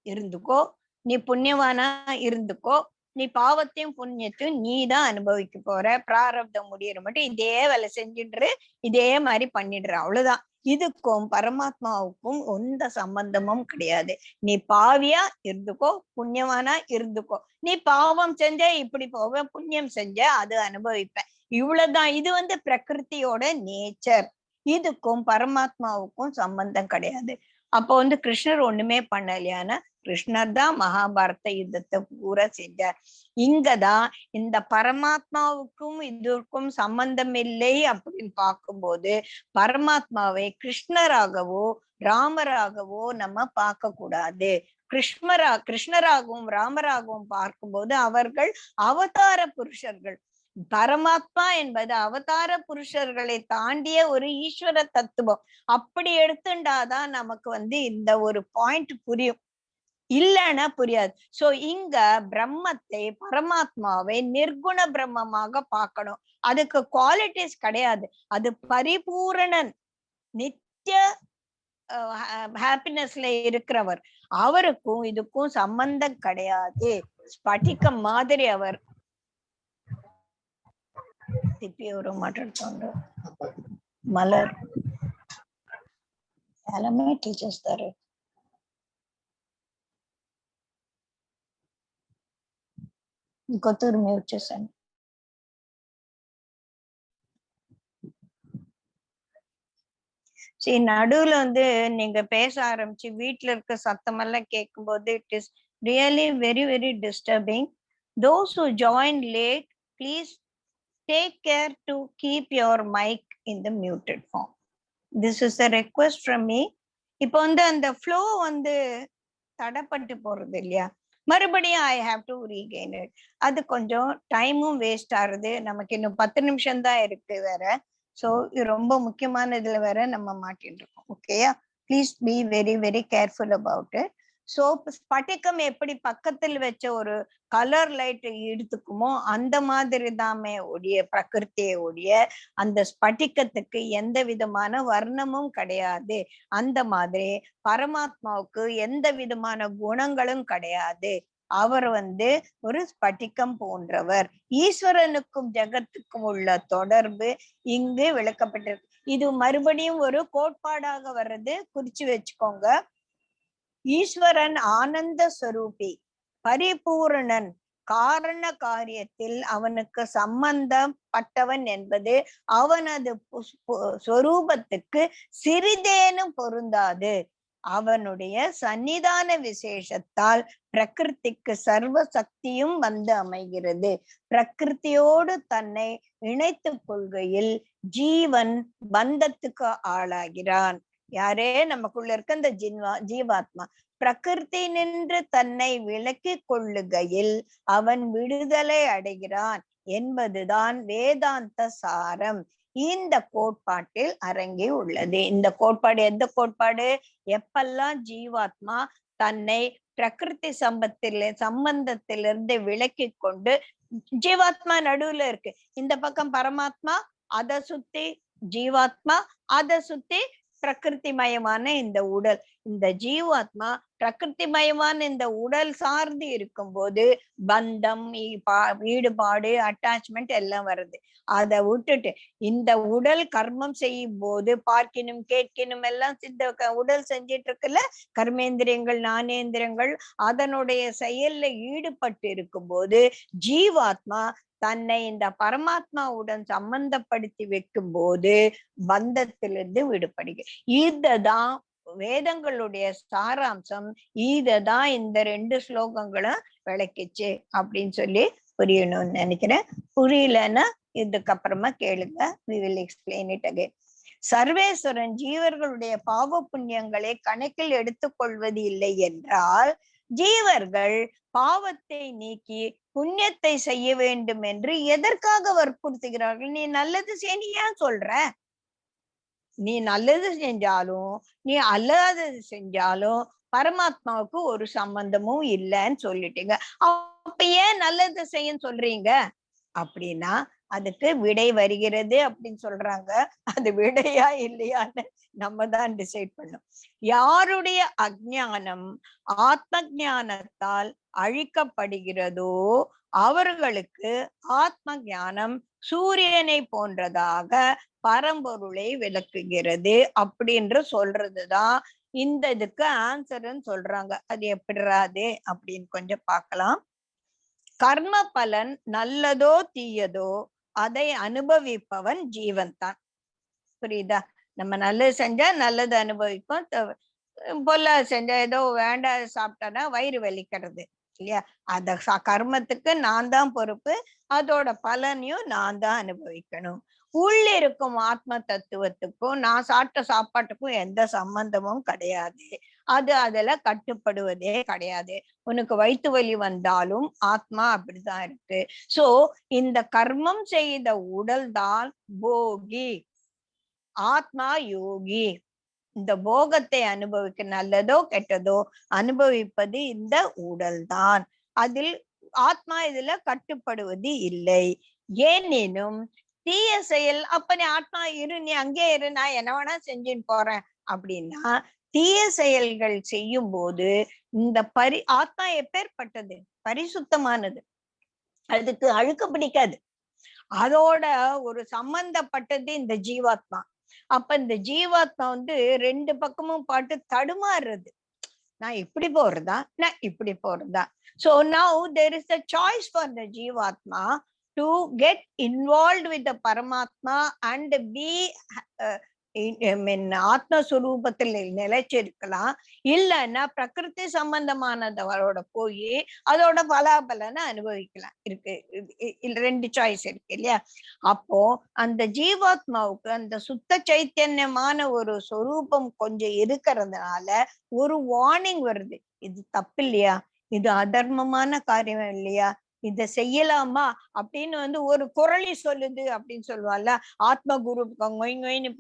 இருந்துக்கோ, நீ புண்ணியவானா இருந்துக்கோ, நீ பாவத்தையும் புண்ணியத்தையும் நீ தான் அனுபவிக்க போற. பிராரப்தம் முடியற மட்டும் இதே வேலை செஞ்சுட்டு இதே மாதிரி பண்ணிடுற, அவ்வளவுதான். இதுக்கும் பரமாத்மாவுக்கும் எந்த சம்பந்தமும் கிடையாது. நீ பாவியா இருந்துக்கோ, புண்ணியவானா இருந்துக்கோ. நீ பாவம் செஞ்ச இப்படி போவ, புண்ணியம் செஞ்ச அது அனுபவிப்ப, இவ்வளவுதான். இது பிரகிருத்தியோட நேச்சர். இதுக்கும் பரமாத்மாவுக்கும் சம்பந்தம் கிடையாது. அப்போ கிருஷ்ணர் ஒண்ணுமே பண்ணலையான கிருஷ்ணர் தான் மகாபாரத யுத்தத்தை பூரா செஞ்சார். இங்கதான் இந்த பரமாத்மாவுக்கும் இதற்கும் சம்பந்தம் இல்லை அப்படின்னு பார்க்கும்போது பரமாத்மாவை கிருஷ்ணராகவோ ராமராகவோ நம்ம பார்க்க கூடாது. கிருஷ்ணராகவும் ராமராகவும் பார்க்கும்போது அவர்கள் அவதார புருஷர்கள். பரமாத்மா என்பது அவதார புருஷர்களை தாண்டிய ஒரு ஈஸ்வர தத்துவம். அப்படி எடுத்துட்டாதான் நமக்கு இந்த ஒரு பாயிண்ட் புரியும், இல்லைன்னா புரியாது. சோ இங்க பிரம்மத்தை பரமாத்மாவை நிர்குண பிரம்மமாக பார்க்கணும். அதுக்கு குவாலிட்டிஸ் கிடையாது. அது பரிபூரணன், நித்திய ஹாப்பினஸ்ல இருக்கிறவர். அவருக்கும் இதுக்கும் சம்பந்தம் கிடையாது. ஸ்பட்டிகம் மாதிரி அவர். తిప్పి ఎవరో మాట్లాడుతుండ్రు. మలర్ చాలామే టీచర్స్తారు. ఇంకొత్తరు మ్యూట్ చేశాను. சரி, நடுவுல நீங்க பேச ஆரம்பிச்சு வீட்டுல இருக்க சத்தமெல்லாம் கேட்கும் போது it is really very very disturbing. Those who join late, please take care to keep your mic in the muted form. This is a request from me. இப்போ அந்த flow தடப்பட்டு போறது இல்லையா, மறுபடியும் I have to regain it. அது கொஞ்சம் டைமும் waste ஆகுது. நமக்கு இன்னும் 10 நிமிஷம் தான் இருக்கு வேற. சோ இது ரொம்ப முக்கியமான இதுல வேற நம்ம மாட்டிட்டு இருக்கோம். ஓகேயா? Please be very very careful about it. So ஸ்பட்டிகம் எப்படி பக்கத்தில் வச்ச ஒரு கலர் லைட் எடுத்துக்குமோ அந்த மாதிரி தாமே ஒடிய பிரகிருத்தியை ஒடிய அந்த ஸ்பட்டிகத்துக்கு எந்த விதமான வர்ணமும் கிடையாது. அந்த மாதிரி பரமாத்மாவுக்கு எந்த விதமான குணங்களும் கிடையாது. அவர் ஒரு ஸ்பட்டிகம் போன்றவர். ஈஸ்வரனுக்கும் ஜெகத்துக்கும் உள்ள தொடர்பு இங்கு விளக்கப்பட்டிருக்கு. இது மறுபடியும் ஒரு கோட்பாடாக வர்றது, குறிச்சு வச்சுக்கோங்க. ஈஸ்வரன் ஆனந்த ஸ்வரூபி, பரிபூரணன், காரண காரியத்தில் அவனுக்கு சம்பந்தப்பட்டவன் என்பது அவனது ஸ்வரூபத்துக்கு சிறிதேனும் பொருந்தாது. அவனுடைய சன்னிதான விசேஷத்தால் பிரகிருதிக்கு சர்வ சக்தியும் அமைகிறது. பிரகிருத்தியோடு தன்னை இணைத்துக் கொள்கையில் ஜீவன் பந்தத்துக்கு ஆளாகிறான். யாரே நமக்குள்ள இருக்க இந்த ஜீவாத்மா பிரகிருதி நின்று தன்னை விலக்கிக் கொள்ளுகையில் அவன் விடுதலை அடைகிறான் என்பதுதான் வேதாந்த சாரம் இந்த கோட்பாட்டில் அரங்கி உள்ளது. இந்த கோட்பாடு எந்த கோட்பாடு? எப்பெல்லாம் ஜீவாத்மா தன்னை பிரகிருதி சம்பந்தத்திலிருந்து விலக்கி கொண்டு, ஜீவாத்மா நடுவுல இருக்கு, இந்த பக்கம் பரமாத்மா, அத சுத்தி ஜீவாத்மா, அத சுத்தி பிரகிருதி மயமான இந்த உடல். இந்த ஜீவாத்மா பிரகிருதி மயமான இந்த உடல் சார்ந்து இருக்கும் போது பந்தம், ஈடுபாடு, அட்டாச்மெண்ட் எல்லாம் வருது. அதை விட்டுட்டு இந்த உடல் கர்மம் செய்யும் போது பார்க்கணும் கேட்கணும் எல்லாம் இந்த உடல் செஞ்சிட்டு இருக்குல்ல, கர்மேந்திரியங்கள் ஞானேந்திரியங்கள் அதனுடைய செயல்ல ஈடுபட்டு இருக்கும் போது ஜீவாத்மா தன்னை இந்த பரமாத்மாவுடன் சம்பந்தப்படுத்தி வைக்கும் போது பந்தத்திலிருந்து விடுபடுக. இததான் வேதங்களுடைய சாராம்சம். இததான் இந்த 2 ஸ்லோகங்களும் விளக்கிச்சு அப்படின்னு சொல்லி புரியணும்னு நினைக்கிறேன். புரியலன்னா இதுக்கப்புறமா கேளுங்க, we will explain it again. சர்வேஸ்வரன் ஜீவர்களுடைய பாவ புண்ணியங்களை கணக்கில் எடுத்துக்கொள்வது இல்லை என்றால் ஜீவர்கள் பாவத்தை நீக்கி புண்ணியத்தை செய்ய வேண்டும் என்று எதற்காக வற்புறுத்துகிறார்கள்? நீ நல்லது செய்ய சொல்ற, நீ நல்லது செஞ்சாலும் நீ அல்லாதது செஞ்சாலும் பரமாத்மாவுக்கு ஒரு சம்பந்தமும் இல்லைன்னு சொல்லிட்டீங்க. அப்ப ஏன் நல்லது செய்ய சொல்றீங்க அப்படின்னா அதுக்கு விடை வருகிறது அப்படின்னு சொல்றாங்க. அது விடையா இல்லையான்னு நம்ம தான் டிசைட் பண்ணும். யாருடைய அஜ்ஞானம் ஆத்ம ஞானத்தால் அழிக்கப்படுகிறதோ அவர்களுக்கு ஆத்ம ஞானம் சூரியனை போன்றதாக பரம்பொருளை விளக்குகிறது அப்படின்று சொல்றதுதான் இந்த இதுக்கு ஆன்சர்ன்னு சொல்றாங்க. அது எப்படிராது அப்படின்னு கொஞ்சம் பார்க்கலாம். கர்ம பலன் நல்லதோ தீயதோ அதை அனுபவிப்பவன் ஜீவன் தான். புரியுதா? நம்ம நல்லது செஞ்சா நல்லது அனுபவிப்போம், பொல்லாது செஞ்சா ஏதோ வேண்டாம் சாப்பிட்டோன்னா வயிறு வலிக்கிறது இல்லையா? அத கர்மத்துக்கு நான் தான் பொறுப்பு, அதோட பலனையும் நான் தான் அனுபவிக்கணும். உள்ளிருக்கும் ஆத்ம தத்துவத்துக்கும் நான் சாப்பிட்ட சாப்பாட்டுக்கும் எந்த சம்பந்தமும் கிடையாது. அது அதுல கட்டுப்படுவதே கிடையாது. உனக்கு வயிற்று வலி வந்தாலும் ஆத்மா அப்படிதான் இருக்கு. சோ இந்த கர்மம் செய்த உடல் தான் போகி, ஆத்மா யோகி. இந்த போகத்தை அனுபவிக்க நல்லதோ கெட்டதோ அனுபவிப்பது இந்த உடல் தான். அதில் ஆத்மா இதுல கட்டுப்படுவது இல்லை. ஏனெனும் தீய செயல், அப்ப நீ ஆத்மா இரு, நீ அங்கே இரு, நான் என்ன வேணா செஞ்சுன்னு போறேன் அப்படின்னா தீய செயல்கள் செய்யும் போது இந்த ஆத்மா எப்பேற்பட்டது? பரிசுத்தமானது, அதுக்கு அழுக்க பிடிக்காது, அதோட ஒரு சம்பந்தப்பட்டது இந்த ஜீவாத்மா. அப்ப இந்த ஜீவாத்மா 2 பக்கமும் பாட்டு தடுமாறுறது. நான் இப்படி போறதா, நான் இப்படி போறதா. So now there is a choice for the ஜீவாத்மா to get involved with the Paramatma and be ஆத்மஸ்வரூபத்தில் நிலைச்சிருக்கலாம். இல்லைன்னா பிரகிருதி சம்பந்தமானதோட போய் அதோட பலாபலனை அனுபவிக்கலாம். இருக்கு 2 சாய்ஸ் இருக்கு இல்லையா? அப்போ அந்த ஜீவாத்மாவுக்கு அந்த சுத்த சைத்தன்யமான ஒரு சொரூபம் கொஞ்சம் இருக்கிறதுனால ஒரு வார்னிங் வருது. இது தப்பு இல்லையா? இது அதர்மமான காரியம் இல்லையா? இத செய்யலாமா அப்படின்னு ஒரு குரலி சொல்லுது அப்படின்னு சொல்லுவாள்ல, ஆத்ம குரு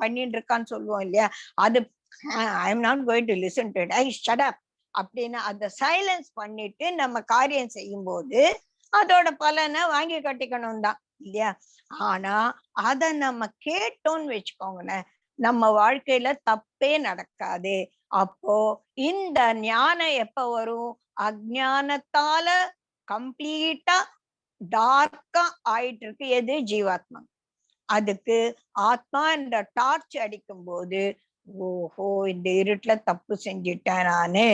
பண்ணிட்டு இருக்கான்னு சொல்லுவோம் இல்லையா? அது I am not going to listen to it, I shut up அப்படின்னு அந்த சைலன்ஸ் பண்ணிட்டு நம்ம காரியம் செய்யும் போது அதோட பலனை வாங்கி கட்டிக்கணும் தான் இல்லையா? ஆனா அத நம்ம கேட்டோம்னு வச்சுக்கோங்களேன், நம்ம வாழ்க்கையில தப்பே நடக்காது. அப்போ இந்த ஞானம் எப்ப வரும்? அஜ்ஞானத்தால கம்ப்ளீட்டா டார்க்கா ஆயிட்டு இருக்கு எது? ஜீவாத்மா. அதுக்கு ஆத்மா என்ற டார்ச் அடிக்கும் போது ஓஹோ இந்த இருட்டுல தப்பு செஞ்சிட்டேன் நானு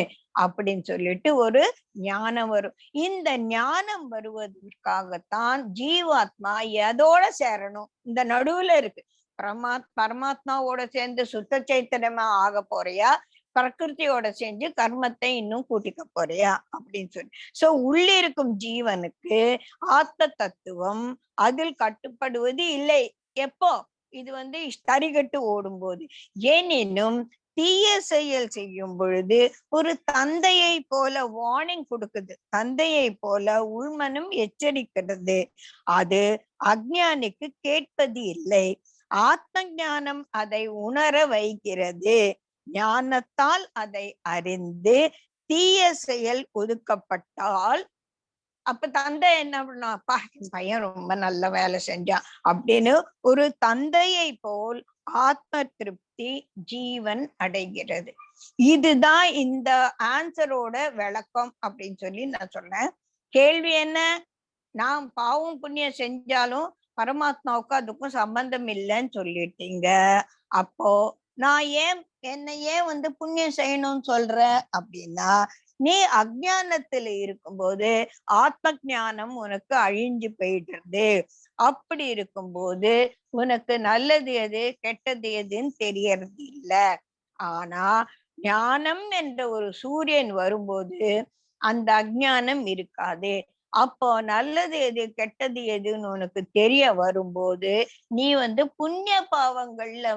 அப்படின்னு சொல்லிட்டு ஒரு ஞானம் வரும். இந்த ஞானம் வருவதற்காகத்தான் ஜீவாத்மா எதோட சேரணும்? இந்த நடுவுல இருக்கு. பரமாத்மாவோட சேர்ந்து சுத்த சைத்தன்யமா ஆக போறியா, பிரகிருதியோட செஞ்சு கர்மத்தை இன்னும் கூட்டிக்க போறியா அப்படின்னு சொல்லி. சோ உள்ளிருக்கும் ஜீவனுக்கு ஆத்ம தத்துவம் அதில் கட்டுப்படுவது இல்லை. எப்போ? இது தரிகட்டு ஓடும் போது. ஏனெனும் தீய செயல் செய்யும் பொழுது ஒரு தந்தையை போல வார்னிங் கொடுக்குது, தந்தையை போல உள்மனம் எச்சரிக்கிறது. அது அஞ்ஞானிக்கு கேட்பது இல்லை. ஆத்ம ஞானம் அதை உணர வைக்கிறது. ஞானத்தால் அதை அறிந்து தீய செயல் ஒதுக்கப்பட்டால் அப்ப தந்தை என்ன பண்ணா, அப்பா பையன் ரொம்ப நல்ல வேலை செஞ்சான் அப்படின்னு ஒரு தந்தையை போல் ஆத்ம திருப்தி ஜீவன் அடைகிறது. இதுதான் இந்த ஆன்சரோட விளக்கம் அப்படின்னு சொல்லி நான் சொன்னேன். கேள்வி என்ன, நான் பாவம் புண்ணியம் செஞ்சாலும் பரமாத்மாவுக்கு அதுக்கும் சம்பந்தம் இல்லைன்னு சொல்லிட்டீங்க. அப்போ நான் என்னை ஏன் புண்ணியம் செய்யணும்னு சொல்ற அப்படின்னா, நீ அஜ்ஞானத்துல இருக்கும்போது ஆத்ம ஞானம் உனக்கு அழிஞ்சு போயிடுறது. அப்படி இருக்கும்போது உனக்கு நல்லது எது கெட்டது எதுன்னு தெரியறது இல்ல. ஆனா ஞானம் என்ற ஒரு சூரியன் வரும்போது அந்த அஜ்ஞானம் இருக்காது. அப்போ நல்லது எது கெட்டது எதுன்னு உனக்கு தெரிய வரும்போது நீ புண்ணிய பாவங்கள்ல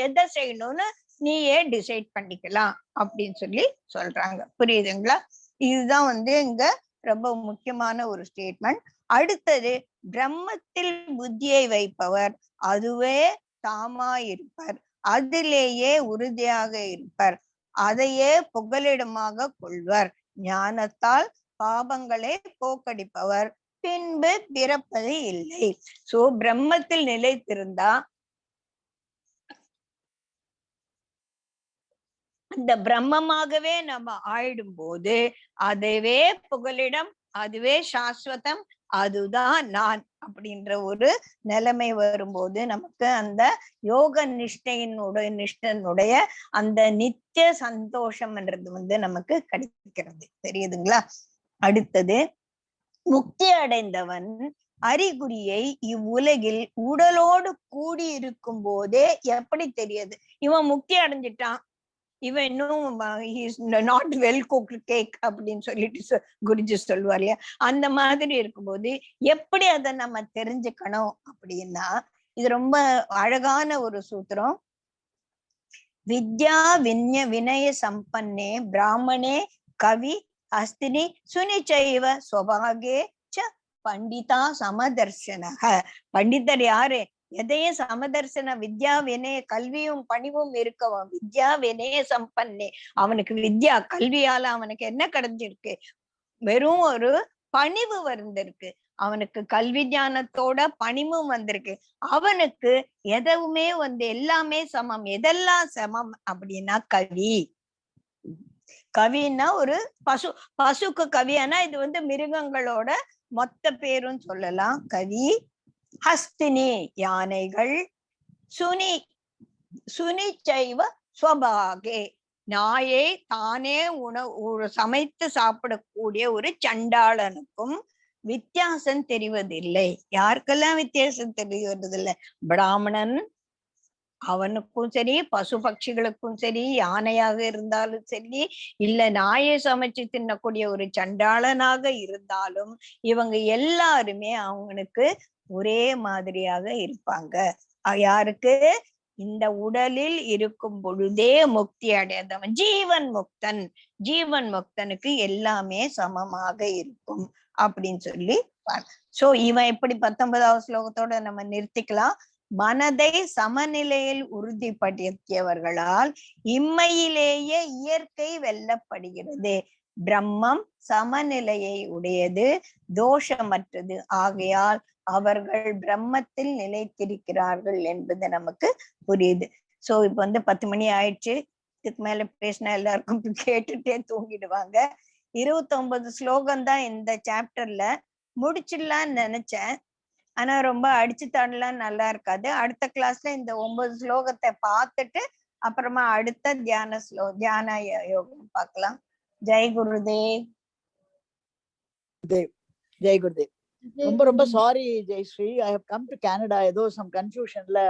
எதை செய்யணும்னு நீயே டிசைட் பண்ணிக்கலாம் அப்படின்னு சொல்லி சொல்றாங்க. புரியுதுங்களா? இதுதான் இங்க ரொம்ப முக்கியமான ஒரு ஸ்டேட்மெண்ட். அடுத்தது, பிரம்மத்தில் புத்தியை வைப்பவர் அதுவே தாமா இருப்பர், அதிலேயே உறுதியாக இருப்பர், அதையே புகலிடமாக கொள்வர், ஞானத்தால் பாபங்களை போக்கடிப்பவர், பின்பு பிறப்பது இல்லை. சோ பிரம்மத்தில் நிலைத்திருந்தா அந்த பிரம்மமாகவே நம்ம ஆயிடும் போது அதுவே புகலிடம், அதுவே சாஸ்வதம், அதுதான் நான் அப்படின்ற ஒரு நிலைமை வரும்போது நமக்கு அந்த யோக நிஷ்டனுடைய அந்த நித்திய சந்தோஷம்ன்றது நமக்கு கிடைக்கிறது. தெரியுதுங்களா? அடுத்தது, முக்தி அடைந்தவன் அறிகுறியை இவ்வுலகில் உடலோடு கூடி இருக்கும் போதே எப்படி தெரியுது? இவன் முக்தி அடைஞ்சிட்டான், இவன் இன்னும் நாட் வெல் குக்டு கேக் அப்படின்னு சொல்லிட்டு குருஜி சொல்லுவார் இல்லையா? அந்த மாதிரி இருக்கும்போது எப்படி அதை நம்ம தெரிஞ்சுக்கணும் அப்படின்னா, இது ரொம்ப அழகான ஒரு சூத்திரம். வித்யா வினய சம்பன்னே பிராமணே கவி அஸ்தினி சுனிச்சைவ ஸ்வபாகே ச பண்டிதா சமதர்சனக. பண்டிதர் யாரு? எதையும் சமதர்சன வித்யா வினய கல்வியும் பணிவும் இருக்கவன் வித்யா வினய சம்பன்னே. அவனுக்கு வித்யா கல்வியால அவனுக்கு என்ன கிடைஞ்சிருக்கு? வெறும் ஒரு பணிவு வந்திருக்கு. அவனுக்கு கல்வி ஞானத்தோட பணிவும் வந்திருக்கு. அவனுக்கு எதுவுமே எல்லாமே சமம். எதெல்லாம் சமம் அப்படின்னா கவி. கவின்னா ஒரு பசுக்கு கவியானா இது மிருகங்களோட மொத்த பேரும் சொல்லலாம். கவி, ஹஸ்தினி யானைகள், சுனிச்சைவ ஸ்வபாகே நாயை தானே சமைத்து சாப்பிடக்கூடிய ஒரு சண்டாளனுக்கும் வித்தியாசம் தெரிவதில்லை. யாருக்கெல்லாம் வித்தியாசம் தெரிவதில்லை? பிராமணன் அவனுக்கும் சரி, பசு பட்சிகளுக்கும் சரி, யானையாக இருந்தாலும் சரி, இல்ல நாயை சமைச்சு தின்னக்கூடிய ஒரு சண்டாளனாக இருந்தாலும் இவங்க எல்லாருமே அவனுக்கு ஒரே மாதிரியாக இருப்பாங்க. யாருக்கு? இந்த உடலில் இருக்கும் பொழுதே முக்தி அடைந்தவன் ஜீவன் முக்தன். ஜீவன் முக்தனுக்கு எல்லாமே சமமாக இருக்கும் அப்படின்னு சொல்லி. சோ இவன் எப்படி 19வது ஸ்லோகத்தோட நம்ம நிறுத்திக்கலாம். மனதை சமநிலையில் உறுதிப்படுத்தியவர்களால் இம்மையிலேயே இயற்கை வெல்லப்படுகிறது. பிரம்மம் சமநிலையை உடையது, தோஷமற்றது. ஆகையால் அவர்கள் பிரம்மத்தில் நிலைத்திருக்கிறார்கள் என்பது நமக்கு புரியுது. சோ இப்ப 10 மணி ஆயிடுச்சு. இதுக்கு மேல பேசினா எல்லாருக்கும் கேட்டுட்டே தூங்கிடுவாங்க. 29 ஸ்லோகம் தான் இந்த சாப்டர்ல. முடிச்சிடலான்னு நினைச்சேன், ஆனா ரொம்ப அடிச்சு தாண்டலாம் நல்லா இருக்காது. அடுத்த கிளாஸ்ல இந்த 9 ஸ்லோகத்தை பார்த்துட்டு அப்புறமா அடுத்த தியான யோகம் பார்க்கலாம். ஜெய் குருதேவ். ஜெய் குருதேவ். ரொம்ப sorry Jayashree, I have come to Canada. ஏதோ சம் கன்ஃபியூஷன்ல